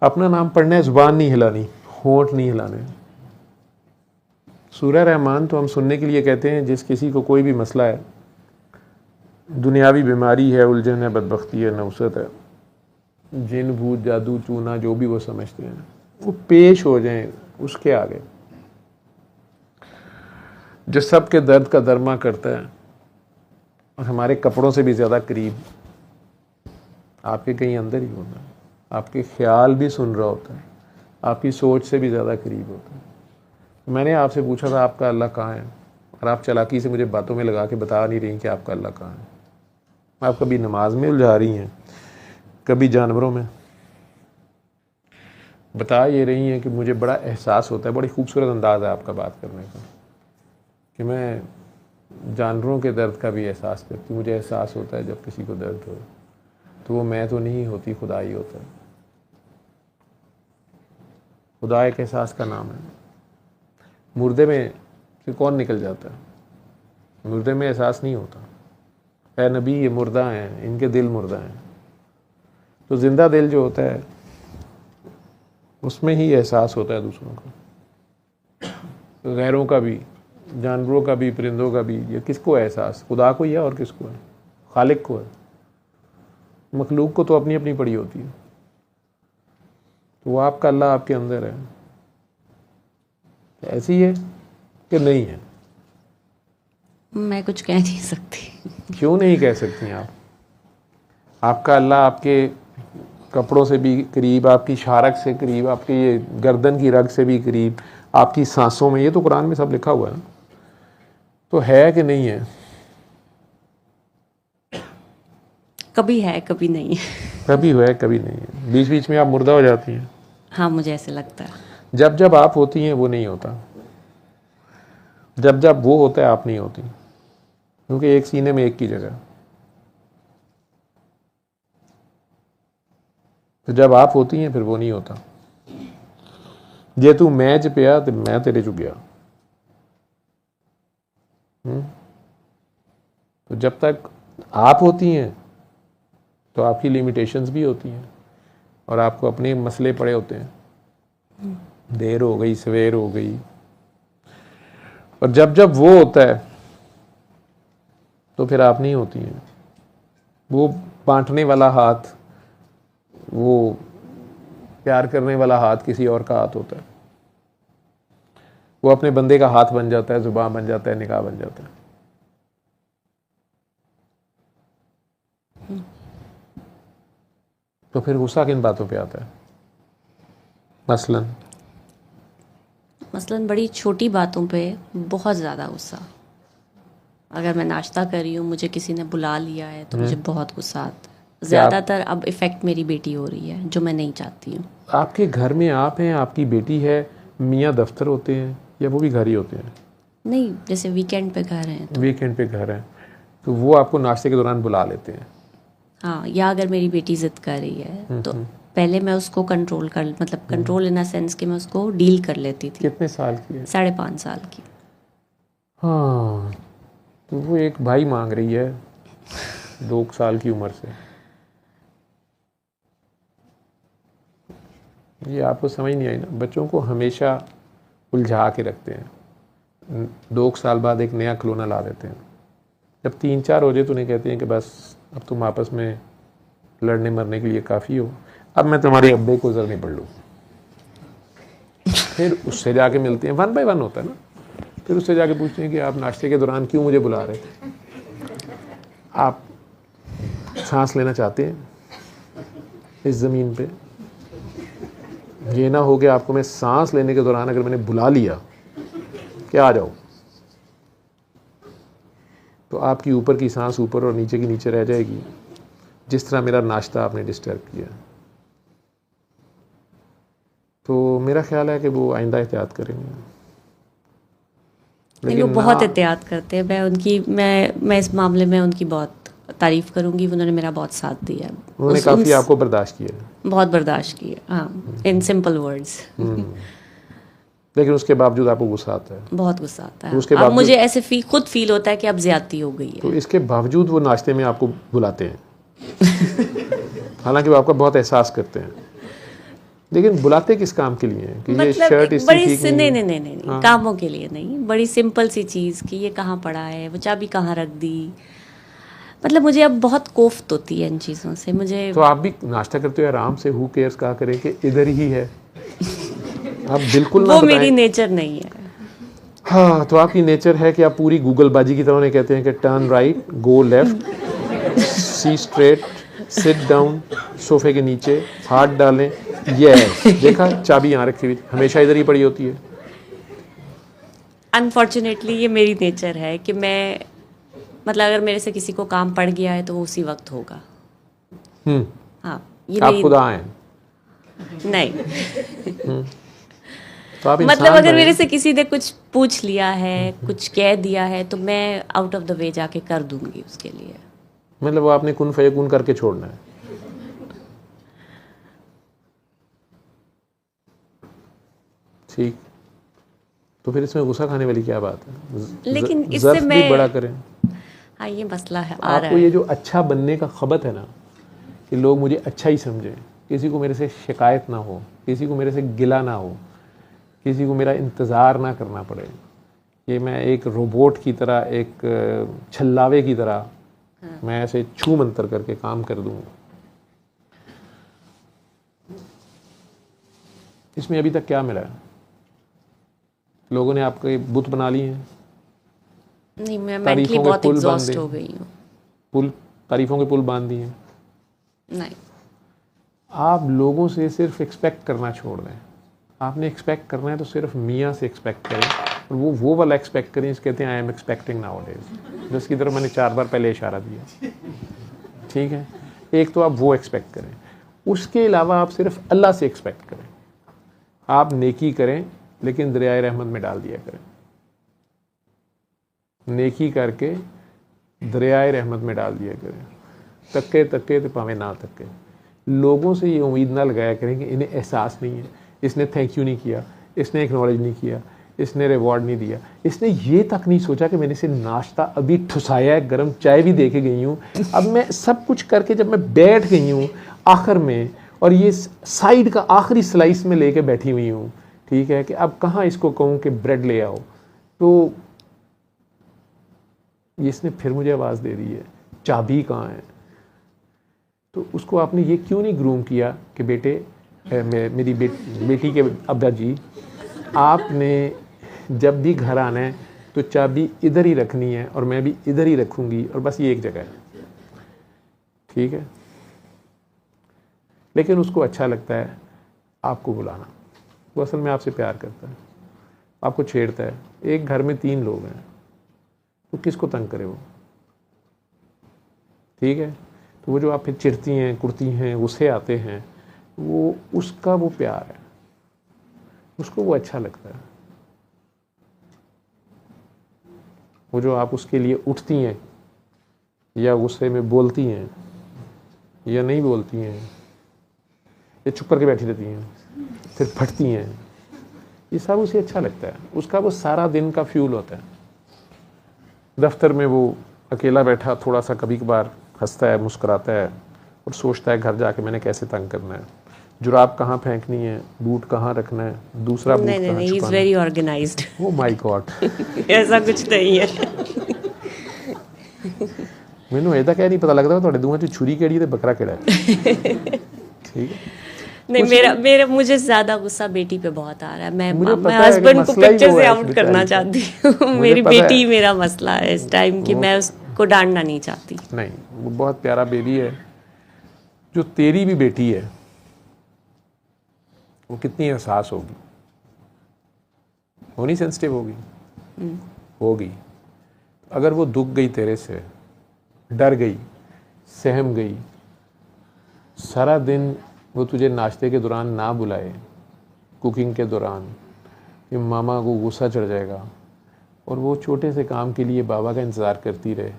अपना नाम पढ़ना है, जुबान नहीं हिलानी, होंठ नहीं हिलाने। सूरह रहमान तो हम सुनने के लिए कहते हैं जिस किसी को कोई भी मसला है, दुनियावी बीमारी है, उलझन है, बदबख्ती है, नौसत है, जिन भूत जादू चूना जो भी वो समझते हैं, वो पेश हो जाएं उसके आगे, जो सब के दर्द का दरमा करता है और हमारे कपड़ों से भी ज़्यादा करीब आपके कहीं अंदर ही होता है, आपके ख्याल भी सुन रहा होता है, आपकी सोच से भी ज़्यादा करीब होता है। तो मैंने आपसे पूछा था आपका अल्लाह कहाँ है, और आप चालाकी से मुझे बातों में लगा के बता नहीं रही कि आपका अल्लाह कहाँ है। आप कभी नमाज में उलझा रही हैं, कभी जानवरों में। बता ये रही हैं कि मुझे बड़ा एहसास होता है, बड़ी खूबसूरत अंदाज़ है आपका बात करने का, कि मैं जानवरों के दर्द का भी एहसास करती हूँ। मुझे एहसास होता है जब किसी को दर्द हो, तो वो मैं तो नहीं होती, खुदा ही होता है। खुदा एक एहसास का नाम है। मुर्दे में से कौन निकल जाता है? मुर्दे में एहसास नहीं होता। ऐ नबी, ये मुर्दा हैं, इनके दिल मुर्दा हैं। तो जिंदा दिल जो होता है उसमें ही एहसास होता है दूसरों का, गैरों का भी, जानवरों का भी, परिंदों का भी। ये किसको एहसास? खुदा को ही है और किसको है? खालिक को है। मखलूक को तो अपनी अपनी पड़ी होती है। तो वो आपका अल्लाह आपके अंदर है, ऐसी है कि नहीं है? मैं कुछ कह नहीं सकती। क्यों नहीं कह सकती आप? आपका अल्लाह आपके कपड़ों से भी करीब, आपकी शारक से करीब, आपकी ये गर्दन की रग से भी करीब, आपकी सांसों में, ये तो कुरान में सब लिखा हुआ है ना। तो है कि नहीं है? कभी है कभी नहीं है। कभी है कभी नहीं है, बीच बीच में आप मुर्दा हो जाती हैं। हाँ, मुझे ऐसे लगता है। जब जब आप होती हैं वो नहीं होता, जब जब वो होता है आप नहीं होती, क्योंकि एक सीने में एक की जगह। तो जब आप होती हैं फिर वो नहीं होता। जे तू मैच पिया तो मैं तेरे चु गया। तो जब तक आप होती हैं तो आपकी लिमिटेशंस भी होती हैं और आपको अपने मसले पड़े होते हैं। देर हो गई, सवेर हो गई। और जब जब वो होता है तो फिर आप नहीं होती हैं। वो बांटने वाला हाथ, वो प्यार करने वाला हाथ किसी और का हाथ होता है। वो अपने बंदे का हाथ बन जाता है, जुबान बन जाता है, निकाह बन जाता है। तो फिर गुस्सा किन बातों पे आता है? मसलन बड़ी छोटी बातों पे बहुत ज़्यादा गुस्सा। अगर मैं नाश्ता कर रही हूँ, मुझे किसी ने बुला लिया है तो मुझे बहुत गुस्सा आता है। ज़्यादातर अब इफ़ेक्ट मेरी बेटी हो रही है, जो मैं नहीं चाहती हूँ। आपके घर में आप हैं, आपकी बेटी है, मियाँ दफ्तर होते हैं या वो भी घर ही होते हैं? नहीं, जैसे वीकेंड पे घर हैं तो। वीकेंड पे घर हैं तो वो आपको नाश्ते के दौरान बुला लेते हैं? हाँ, या अगर मेरी बेटी ज़िद कर रही है तो पहले मैं उसको कंट्रोल कर, मतलब कंट्रोल इन अ सेंस कि मैं उसको डील कर लेती थी। कितने साल की है? 5.5 साल की। हाँ, तो वो एक भाई मांग रही है 2 साल की उम्र से। ये आपको समझ नहीं आई ना? बच्चों को हमेशा उलझा के रखते हैं। 2 साल बाद एक नया खिलौना ला देते हैं। जब 3-4 हो जाए तो उन्हें कहते हैं कि बस अब तुम आपस में लड़ने मरने के लिए काफ़ी हो, अब मैं तुम्हारे अब्बे को ज़रा नहीं पढ़ लूँ। फिर उससे जाके मिलते हैं, 1 बाय 1 होता है ना। फिर उससे जाके पूछते हैं कि आप नाश्ते के दौरान क्यों मुझे बुला रहे थे? आप सांस लेना चाहते हैं इस ज़मीन पे? ये ना हो कि आपको मैं सांस लेने के दौरान अगर मैंने बुला लिया कि आ जाओ, तो आपकी ऊपर की सांस ऊपर और नीचे की नीचे रह जाएगी, जिस तरह मेरा नाश्ता आपने डिस्टर्ब किया। तो मेरा ख्याल है कि वो आइंदा एहतियात करेंगे। लेकिन वो बहुत एहतियात करते हैं। मैं इस मामले में उनकी बहुत तारीफ़ करूंगी। उन्होंने मेरा बहुत साथ दिया है। उन्होंने काफ़ी आपको बर्दाश्त किया है। बहुत बर्दाश्त किया, हाँ, इन सिंपल वर्ड्स। लेकिन उसके बावजूद आपको गुस्सा आता है? बहुत गुस्सा आता है। उसके अब मुझे ऐसे खुद फील होता है कि अब ज्यादती हो गई है। तो इसके बावजूद वो नाश्ते में आपको बुलाते हैं हालांकि वो आपका बहुत एहसास करते हैं, लेकिन बुलाते किस काम के लिए हैं? कि मतलब ये शर्ट इससे बड़ी ठीक नहीं, हाँ। कामों के लिए नहीं, बड़ी सिंपल सी चीज़ कि ये कहाँ पड़ा है, वो चाबी कहाँ रख दी। मतलब मुझे अब बहुत कोफ्त होती है इन चीज़ों से। मुझे तो आप भी नाश्ता करते हो आराम से, हु केयर्स कहा करें कि इधर ही है, आप बिल्कुल ना वो बताएं। मेरी नेचर नहीं है। हाँ, तो आपकी नेचर है कि आप पूरी गूगल बाजी की तरह उन्हें कहते हैं कि टर्न राइट, गो लेफ्ट, सी स्ट्रेट, सिट डाउन, सोफे के नीचे हाथ डालें, यस, देखा चाबी यहाँ रखी हुई हमेशा इधर ही पड़ी होती है। अनफॉर्चुनेटली ये मेरी नेचर है कि मैं, मतलब अगर मेरे से किसी को काम पड़ गया है तो वो उसी वक्त होगा। हाँ, ये आप मेरी खुदा हैं नहीं। तो आप मतलब इंसान अगर बने। मेरे से किसी ने कुछ पूछ लिया है, कुछ कह दिया है, तो मैं आउट ऑफ द वे जाके कर दूंगी उसके लिए। मतलब वो आपने कुन फयकुन करके छोड़ना है। ठीक, तो फिर इसमें गुस्सा खाने वाली क्या बात है? लेकिन इससे ज़र्फ़ भी मैं, बड़ा करें। हाँ, ये मसला है, आ रहा आपको ये है। जो अच्छा बनने का खबत है ना, कि लोग मुझे अच्छा ही समझें, किसी को मेरे से शिकायत ना हो, किसी को मेरे से गिला ना हो, किसी को मेरा इंतज़ार ना करना पड़े, कि मैं एक रोबोट की तरह, एक छल्लावे की तरह मैं ऐसे छू मंतर करके काम कर दूँ। इसमें अभी तक क्या मिला है? लोगों ने आपके बुत बना लिए हैं, नहीं, मैं मेंटली तारीफों के बहुत पुल एग्जॉस्ट बांधे, हो गई हूँ। पुल, तारीफों के पुल बांध दिए हैं। नहीं, आप लोगों से सिर्फ एक्सपेक्ट करना छोड़ दें। आपने एक्सपेक्ट करना है तो सिर्फ मियाँ से एक्सपेक्ट करें, और वो वाला एक्सपेक्ट करें जिसे कहते हैं I am expecting now days, जिसकी तरफ मैंने 4 बार पहले इशारा दिया। ठीक है, एक तो आप वो एक्सपेक्ट करें, उसके अलावा आप सिर्फ अल्लाह से एक्सपेक्ट करें। आप नेकी करें लेकिन दरियाए रहमत में डाल दिया करें। नेकी करके दरियाए रहमत में डाल दिया करें। तक्के तक्के तो पावे ना तक्के। लोगों से ये उम्मीद ना लगाया करें कि इन्हें एहसास नहीं है, इसने थैंक यू नहीं किया, इसने एक्नॉलेज नहीं किया, इसने रिवॉर्ड नहीं दिया, इसने ये तक नहीं सोचा कि मैंने इसे नाश्ता अभी ठुसाया है, गर्म चाय भी दे के गई हूँ, अब मैं सब कुछ करके जब मैं बैठ गई हूँ आखिर में, और ये साइड का आखिरी स्लाइस में लेके बैठी हुई हूँ, ठीक है, कि अब कहाँ इसको कहूँ कि ब्रेड ले आओ, तो इसने फिर मुझे आवाज़ दे दी है, चाबी कहाँ है। तो उसको आपने ये क्यों नहीं ग्रूम किया कि बेटे मेरी बेटी के अब्बा जी, आपने जब भी घर आना है तो चाबी इधर ही रखनी है और मैं भी इधर ही रखूँगी, और बस ये एक जगह है, ठीक है। लेकिन उसको अच्छा लगता है आपको बुलाना, वो असल में आपसे प्यार करता है, आपको छेड़ता है। एक घर में 3 लोग हैं तो किसको तंग करे वो, ठीक है। तो वो जो आप फिर चिढ़ती हैं, कुड़ती हैं, गुस्से आते हैं, वो उसका वो प्यार है, उसको वो अच्छा लगता है। वो जो आप उसके लिए उठती हैं या गुस्से में बोलती हैं या नहीं बोलती हैं या चुप करके बैठी रहती हैं फिर फटती हैं, ये सब उसे अच्छा लगता है। उसका वो सारा दिन का फ्यूल होता है। दफ्तर में वो अकेला बैठा थोड़ा सा कभी कभार हंसता है, मुस्कुराता है और सोचता है घर जाके मैंने कैसे तंग करना है, जुराब कहाँ फेंकनी है, बूट कहाँ रखना है, दूसरा बूट कहाँ छुपाना है। He is very organized. Oh my god, ऐसा कुछ नहीं है। मैनू अजे तक नहीं पता लगता तुहाडे दोवां च छुरी केड़ी ते बकरा केड़ा है। ठीक है, नहीं, मेरा मुझे ज्यादा गुस्सा बेटी पे बहुत आ रहा है। मैं पता है कि हस्बैंड को मसला ही पिक्चर वो से है आउट इस करना बेचारी चाहती हूँ। मेरी पता है। बेटी मेरा मसला है इस टाइम कि मैं उसको डांटना नहीं चाहती। नहीं, वो बहुत प्यारा बेबी है। जो तेरी भी बेटी है वो कितनी एहसास होगी, होनी सेंसिटिव होगी। अगर वो दुख गई तेरे से, डर गई, सहम गई, सारा दिन वो तुझे नाश्ते के दौरान ना बुलाए, कुकिंग के दौरान, कि मामा को गुस्सा चढ़ जाएगा, और वो छोटे से काम के लिए बाबा का इंतज़ार करती रहे,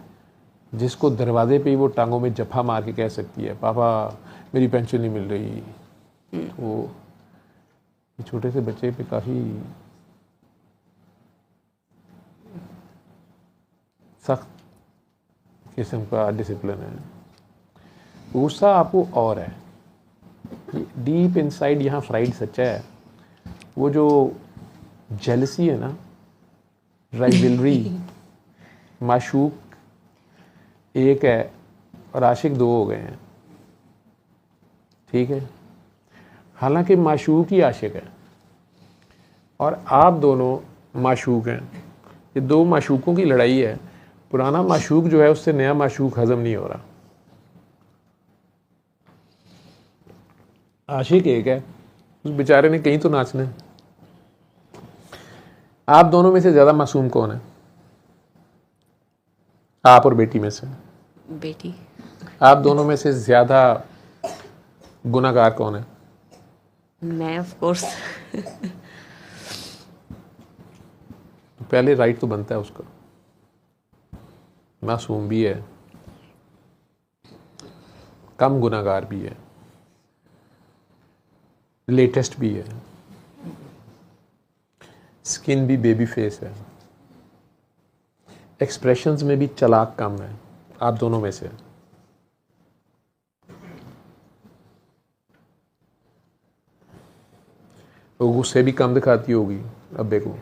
जिसको दरवाजे पे ही वो टांगों में जफा मार के कह सकती है पापा मेरी पेंशन नहीं मिल रही। तो छोटे से बच्चे पे काफ़ी सख्त किस्म का डिसिप्लिन है। गुस्सा आपको और है, डीप इनसाइड यहाँ फ्राइड सच्चा है। वो जो जेलसी है ना, राइवलरी, माशूक एक है और आशिक 2 हो गए हैं, ठीक है। हालांकि माशूक ही आशिक है और आप दोनों माशूक हैं। ये 2 माशूकों की लड़ाई है। पुराना माशूक जो है उससे नया माशूक हजम नहीं हो रहा। आशिक एक है, उस बेचारे ने कहीं तो नाचना है। आप दोनों में से ज़्यादा मासूम कौन है? आप और बेटी में से? बेटी। आप दोनों में से ज़्यादा गुनाहगार कौन है? मैं ऑफ कोर्स। पहले राइट तो बनता है उसका। मासूम भी है, कम गुनाहगार भी है, लेटेस्ट भी है, स्किन भी बेबी फेस है, एक्सप्रेशंस में भी चालाक कम है आप दोनों में से। वो गुस्से भी कम दिखाती होगी अब्बे को,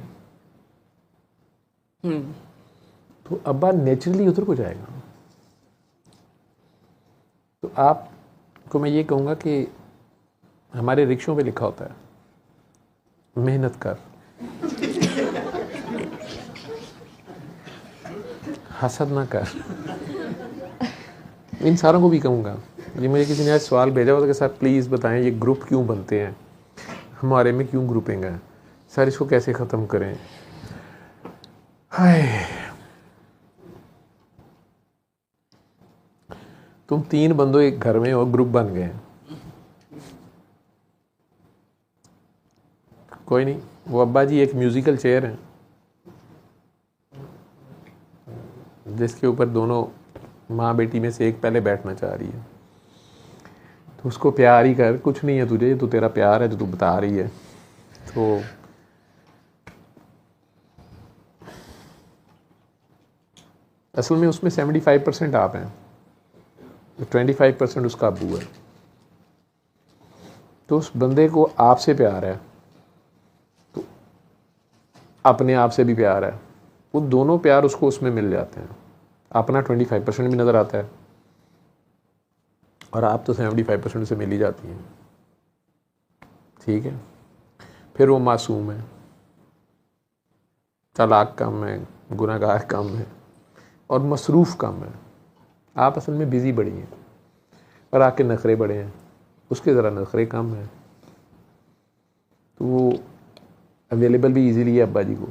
तो अब्बा नेचुरली उधर को जाएगा। तो आपको मैं ये कहूँगा कि हमारे रिक्शों पे लिखा होता है मेहनत कर, हसद ना कर। इन सारों को भी कहूँगा ये मुझे किसी ने आज सवाल भेजा हुआ था कि सर प्लीज़ बताएं ये ग्रुप क्यों बनते हैं, हमारे में क्यों ग्रुपिंग है सर, इसको कैसे ख़त्म करें। हाय, तुम 3 बंदों एक घर में हो, ग्रुप बन गए, कोई नहीं, वो अब्बा जी एक म्यूजिकल चेयर है जिसके ऊपर दोनों माँ बेटी में से एक पहले बैठना चाह रही है, तो उसको प्यार ही कर, कुछ नहीं है तुझे, तो तेरा प्यार है जो तू बता रही है। तो असल में उसमें 75% आप हैं, 25% उसका अब्बू है। तो उस बंदे को आपसे प्यार है, तो अपने आप से भी प्यार है, वो दोनों प्यार उसको उसमें मिल जाते हैं। अपना 25% भी नज़र आता है और आप तो 75% से मिल ही जाती हैं, ठीक है। फिर वो मासूम है, चालाक कम है, गुनाहगार कम है और मसरूफ़ कम है। आप असल में बिज़ी बड़ी हैं और आपके नखरे बड़े हैं, उसके ज़रा नखरे कम हैं, तो वो अवेलेबल भी इजीली है अब्बा जी को।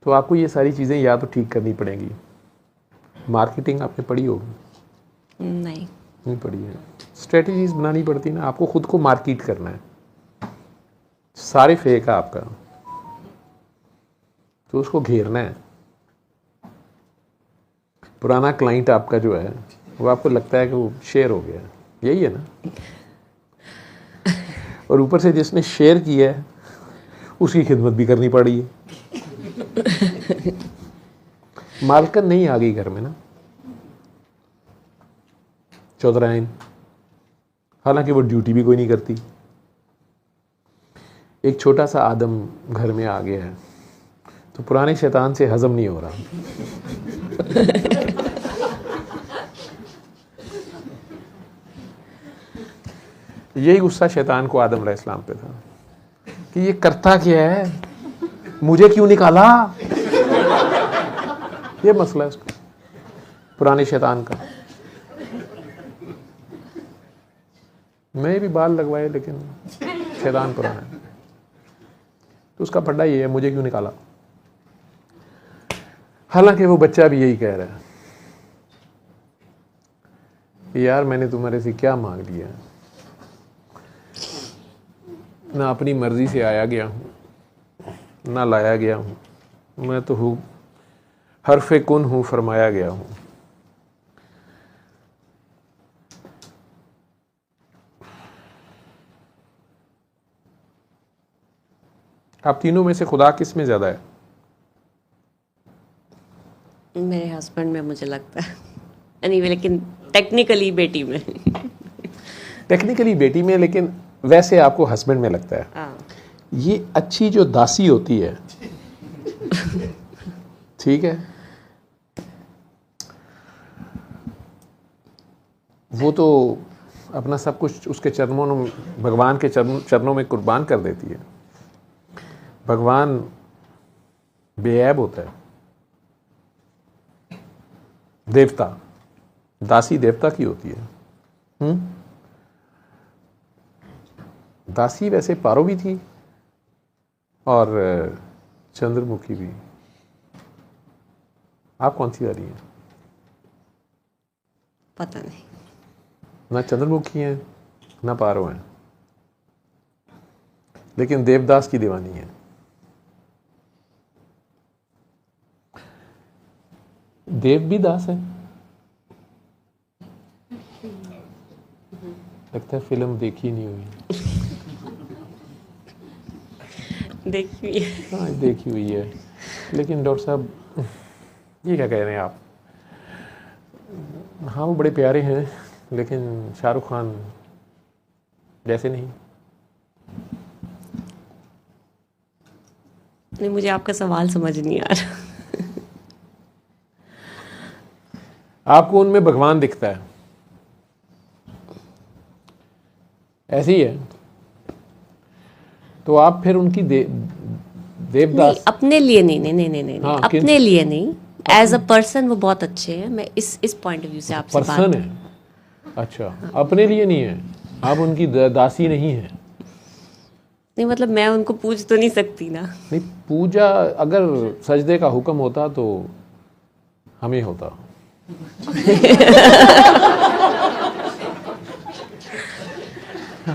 तो आपको ये सारी चीज़ें या तो ठीक करनी पड़ेंगी। मार्केटिंग आपने पढ़ी होगी? नहीं पढ़ी है। स्ट्रेटजीज बनानी पड़ती है ना, आपको खुद को मार्केट करना है, सारे फेक है आपका, तो उसको घेरना है। पुराना क्लाइंट आपका जो है वो आपको लगता है कि वो शेयर हो गया, यही है ना, और ऊपर से जिसने शेयर किया है उसकी खिदमत भी करनी पड़ी है। मालकन नहीं आ गई घर में ना, चौधराइन, हालांकि वो ड्यूटी भी कोई नहीं करती। एक छोटा सा आदम घर में आ गया है तो पुराने शैतान से हजम नहीं हो रहा। यही गुस्सा शैतान को आदम अलैहिस्सलाम पे था कि ये करता क्या है, मुझे क्यों निकाला, ये मसला है उसका, पुराने शैतान का। मैं भी बाल लगवाए लेकिन शैतान पुराना है, तो उसका फड्डा ये है, मुझे क्यों निकाला। हालांकि वो बच्चा भी यही कह रहा है कि यार मैंने तुम्हारे से क्या मांग लिया, ना अपनी मर्जी से आया गया हूँ ना लाया गया हूँ, मैं तो हूँ हरफ़े कुन हूँ, फरमाया गया हूँ। आप तीनों में से खुदा किस में ज़्यादा है? मेरे हस्बैंड में मुझे लगता है, anyway, लेकिन टेक्निकली बेटी में। टेक्निकली बेटी में, लेकिन वैसे आपको हस्बैंड में लगता है। हाँ। ये अच्छी जो दासी होती है, ठीक है, वो तो अपना सब कुछ उसके चरणों में, भगवान के चरणों में कुर्बान कर देती है। भगवान बेऐब होता है, देवता, दासी देवता की होती है। दासी वैसे पारो भी थी और चंद्रमुखी भी। आप कौन सी वाली हैं? पता नहीं, ना चंद्रमुखी हैं ना पारो हैं, लेकिन देवदास की दीवानी है। देव भी दास है, लगता है फिल्म देखी नहीं हुई। देखी हुई है। हाँ देखी हुई है, लेकिन डॉक्टर साहब ये क्या कह रहे हैं आप? हाँ वो बड़े प्यारे हैं लेकिन शाहरुख खान जैसे नहीं। नहीं, मुझे आपका सवाल समझ नहीं आ रहा। आपको उनमें भगवान दिखता है, ऐसे ही है, तो आप फिर उनकी देवदास। नहीं, अपने लिए नहीं, नहीं नहीं नहीं नहीं, हाँ, अपने लिए नहीं, एज अ पर्सन वो बहुत अच्छे हैं। मैं इस पॉइंट ऑफ व्यू से आपसे बात पर्सन है, अच्छा, अपने लिए नहीं है, आप उनकी दासी नहीं है। नहीं मतलब मैं उनको पूज तो नहीं सकती ना। नहीं, पूजा अगर सजदे का हुक्म होता तो हमें होता।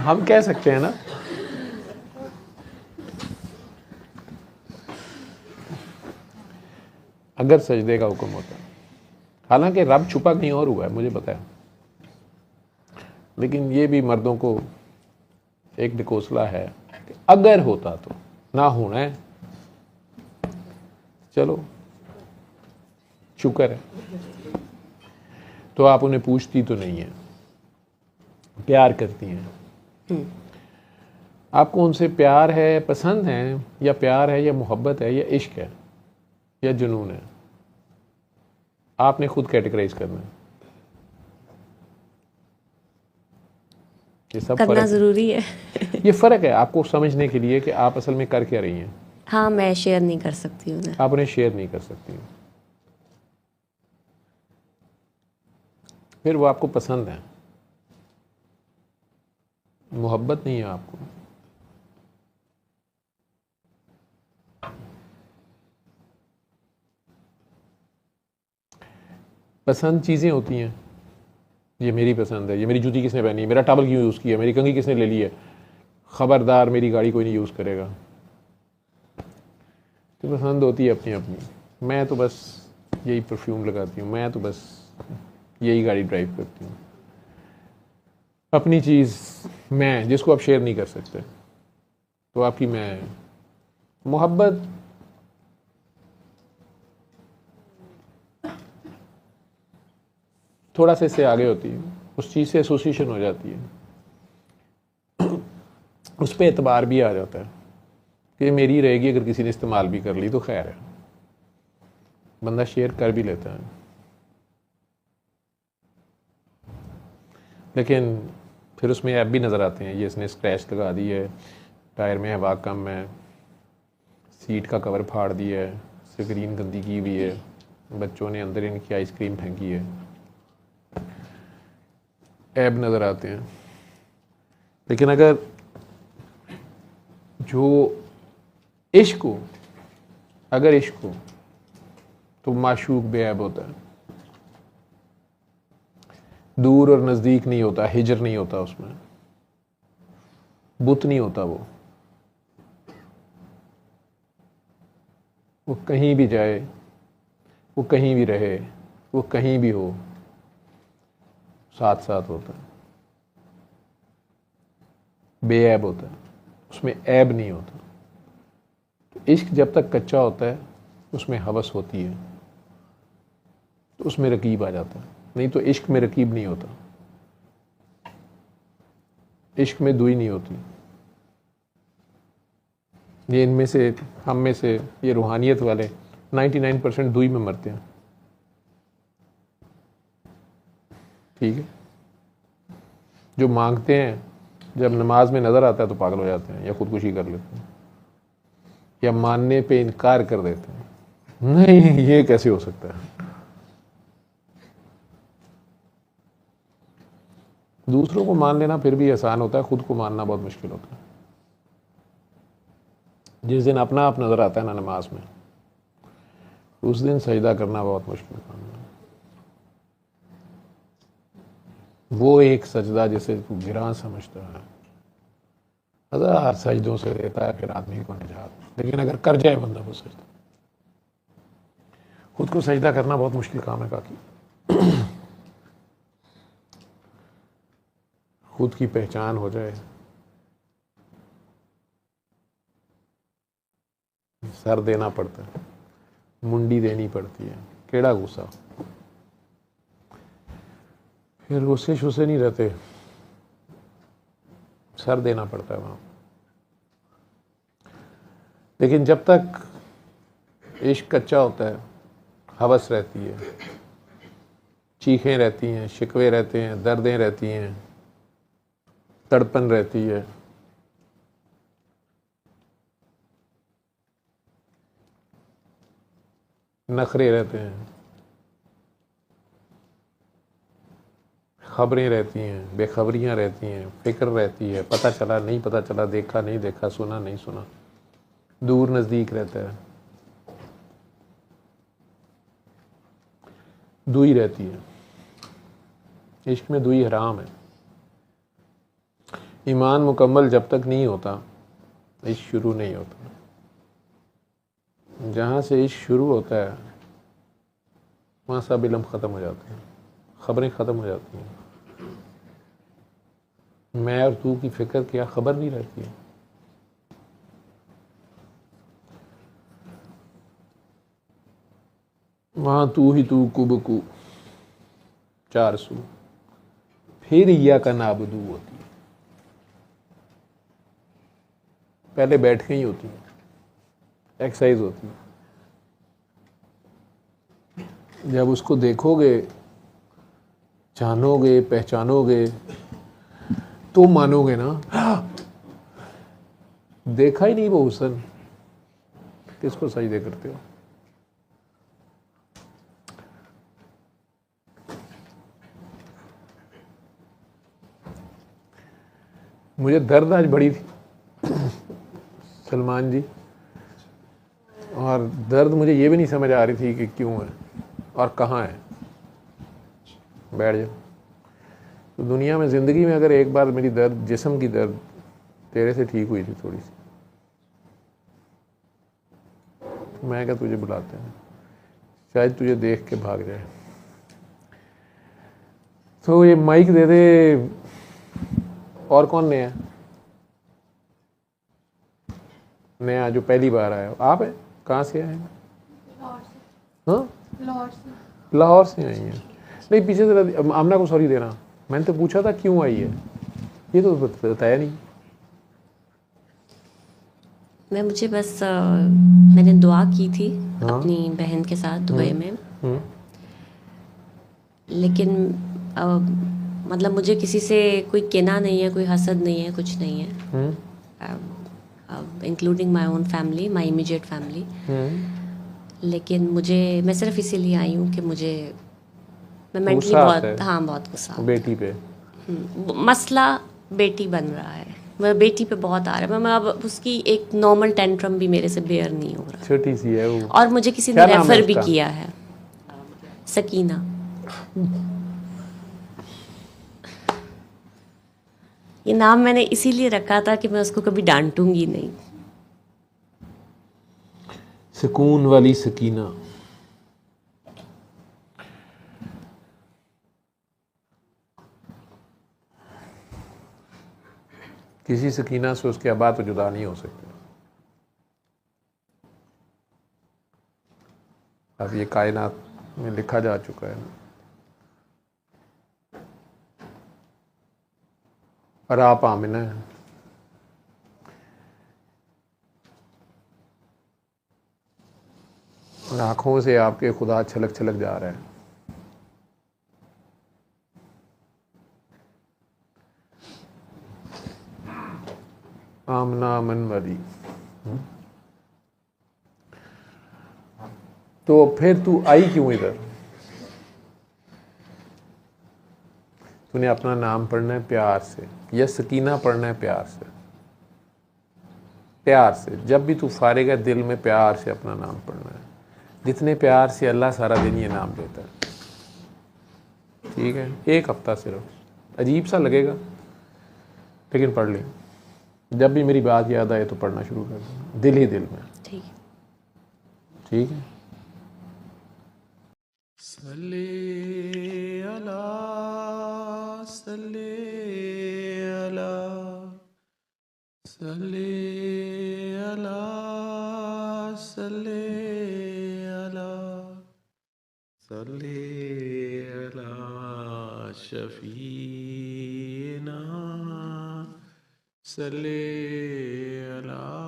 हम कह सकते हैं ना, अगर सजदे का हुक्म होता। हालांकि रब छुपा कहीं और हुआ है, मुझे पता है, लेकिन ये भी मर्दों को एक ढकोसला है कि अगर होता तो, ना होना है, चलो शुक्र है। तो आप उन्हें पूछती तो नहीं है, प्यार करती हैं। आपको उनसे प्यार है, पसंद है, या प्यार है, या मोहब्बत है, या इश्क है, या जुनून है, आपने खुद कैटेगराइज करना है। ये सब करना फर्क ज़रूरी है। है। ये फ़र्क है आपको समझने के लिए कि आप असल में कर क्या रही हैं। हाँ मैं शेयर नहीं कर सकती उन्हें। आप उन्हें शेयर नहीं कर सकती, फिर वो आपको पसंद है, मोहब्बत नहीं है आपको। पसंद चीज़ें होती हैं, ये मेरी पसंद है, ये मेरी जूती किसने पहनी है, मेरा टॉवल क्यों यूज़ किया, मेरी कंघी किसने ले ली है, ख़बरदार मेरी गाड़ी कोई नहीं यूज़ करेगा। तो पसंद होती है अपनी अपनी। मैं तो बस यही परफ्यूम लगाती हूँ, मैं तो बस यही गाड़ी ड्राइव करती हूँ। अपनी चीज़ मैं, जिसको आप शेयर नहीं कर सकते, तो आपकी मैं मोहब्बत थोड़ा सा इससे आगे होती है, उस चीज़ से एसोसिएशन हो जाती है, उस पर एतबार भी आ जाता है कि मेरी रहेगी, अगर किसी ने इस्तेमाल भी कर ली तो खैर है, बंदा शेयर कर भी लेता है। लेकिन फिर उसमें ऐप भी नज़र आते हैं, ये इसने स्क्रैच लगा दी है, टायर में हवा कम है, सीट का कवर फाड़ दिया है, स्क्रीन गंदी की हुई है, बच्चों ने अंदर इनकी आइसक्रीम फेंकी है, ऐप नज़र आते हैं। लेकिन अगर जो इश्क हो, अगर इश्क हो तो माशूक बेऐब होता है, दूर और नज़दीक नहीं होता, हिजर नहीं होता, उसमें बुत नहीं होता। वो कहीं भी जाए, वो कहीं भी रहे, वो कहीं भी हो, साथ साथ होता है, बेऐब होता है, उसमें ऐब नहीं होता। तो इश्क जब तक कच्चा होता है उसमें हवस होती है, तो उसमें रकीब आ जाता है, नहीं तो इश्क में रकीब नहीं होता, इश्क में दुई नहीं होती। ये इनमें से, हम में से, ये रूहानियत वाले 99% दुई में मरते हैं। ठीक है, जो मांगते हैं जब नमाज में नज़र आता है तो पागल हो जाते हैं, या खुदकुशी कर लेते हैं, या मानने पे इनकार कर देते हैं, नहीं ये कैसे हो सकता है। दूसरों को मान लेना फिर भी आसान होता है, खुद को मानना बहुत मुश्किल होता है। जिस दिन अपना आप नज़र आता है ना नमाज में, उस दिन सजदा करना बहुत मुश्किल काम है। वो एक सजदा जिसे तू गिरां समझता है, हज़ार सजदों से देता है फिर आदमी को निजात, लेकिन अगर कर जाए बंदा वो सजदा, खुद को सजदा करना बहुत मुश्किल काम है काकी। खुद की पहचान हो जाए, सर देना पड़ता है, मुंडी देनी पड़ती है, केड़ा गुस्सा, फिर गुस्से शुस्से नहीं रहते, सर देना पड़ता है वहाँ। लेकिन जब तक इश्क कच्चा होता है, हवस रहती है, चीखें रहती हैं, शिकवे रहते हैं, दर्दें रहती हैं, तड़पन रहती है, नखरे रहते हैं, खबरें रहती हैं, बेखबरियाँ रहती हैं, फिक्र रहती है, पता चला नहीं पता चला, देखा नहीं देखा, सुना नहीं सुना, दूर नज़दीक रहता है, दुई रहती है। इश्क में दुई हराम है। ईमान मुकम्मल जब तक नहीं होता इश्क शुरू नहीं होता। जहाँ से इश्क शुरू होता है वहाँ सब इल्म ख़त्म हो जाते हैं, ख़बरें ख़त्म हो जाती हैं। मैं और तू की फ़िक्र क्या खबर नहीं रहती है। वहाँ तू ही तू कुबकू चार सू, फिर या का नाबदू होती है। पहले बैठ के ही होती है, एक्सरसाइज होती है। जब उसको देखोगे, जानोगे, पहचानोगे तो मानोगे ना, देखा ही नहीं वो हुस्न, किसको सजदे करते हो। मुझे दर्द आज बड़ी थी सलमान जी, और दर्द मुझे ये भी नहीं समझ आ रही थी कि क्यों है और कहाँ है। बैठ जाओ। तो दुनिया में ज़िंदगी में अगर एक बार मेरी दर्द, जिस्म की दर्द तेरे से ठीक हुई थी थोड़ी सी, तो मैं क्या तुझे बुलाते हैं, शायद तुझे देख के भाग जाए। तो ये माइक दे दे। और कौन नया नया जो पहली बार आया? आप है? कहाँ से आए हैं? हाँ, लाहौर से आई हैं। नहीं, पीछे से आमना को सॉरी देना, मैंने तो पूछा था क्यों आई है, ये तो बताया नहीं। मैं मुझे बस मैंने दुआ की थी हाँ? अपनी बहन के साथ दुबई में, लेकिन मतलब मुझे किसी से कोई किना नहीं है, कोई हसद नहीं है, कुछ नहीं है, including my own family, my immediate family. लेकिन मैं सिर्फ इसीलिए आई हूँ कि मैं मेंटली बहुत, हाँ, बहुत गुस्सा बेटी पे। मसला बेटी बन रहा है, मैं बेटी पे बहुत आ रहा है। मैं अब उसकी एक नॉर्मल टेंट्रम भी मेरे से बेयर नहीं हो रहा, छोटी सी है वो। और मुझे किसी ने रेफर भी किया है, सकीना। ये नाम मैंने इसीलिए रखा था कि मैं उसको कभी डांटूंगी नहीं। सुकून वाली सकीना। किसी सकीना से उसके अब्बा तो जुदा नहीं हो सकते। अब ये कायनात में लिखा जा चुका है। और आप आमिना हैं। आँखों से आपके खुदा छलक छलक जा रहा है। आमना अमन वाली। तो फिर तू आई क्यों इधर? तूने अपना नाम पढ़ना है प्यार से, या सकीना पढ़ना है प्यार से। प्यार से जब भी तू फारिग है, दिल में प्यार से अपना नाम पढ़ना है। जितने प्यार से अल्लाह सारा दिन ये नाम लेता है, ठीक है? एक हफ्ता सिर्फ, अजीब सा लगेगा लेकिन पढ़ ले। जब भी मेरी बात याद आए तो पढ़ना शुरू कर देना, दिल ही दिल में। ठीक है। सल्ले अला सल्ले अला सल्ले अला सल्ले अला सल्ले अला शफीना सल्ले अला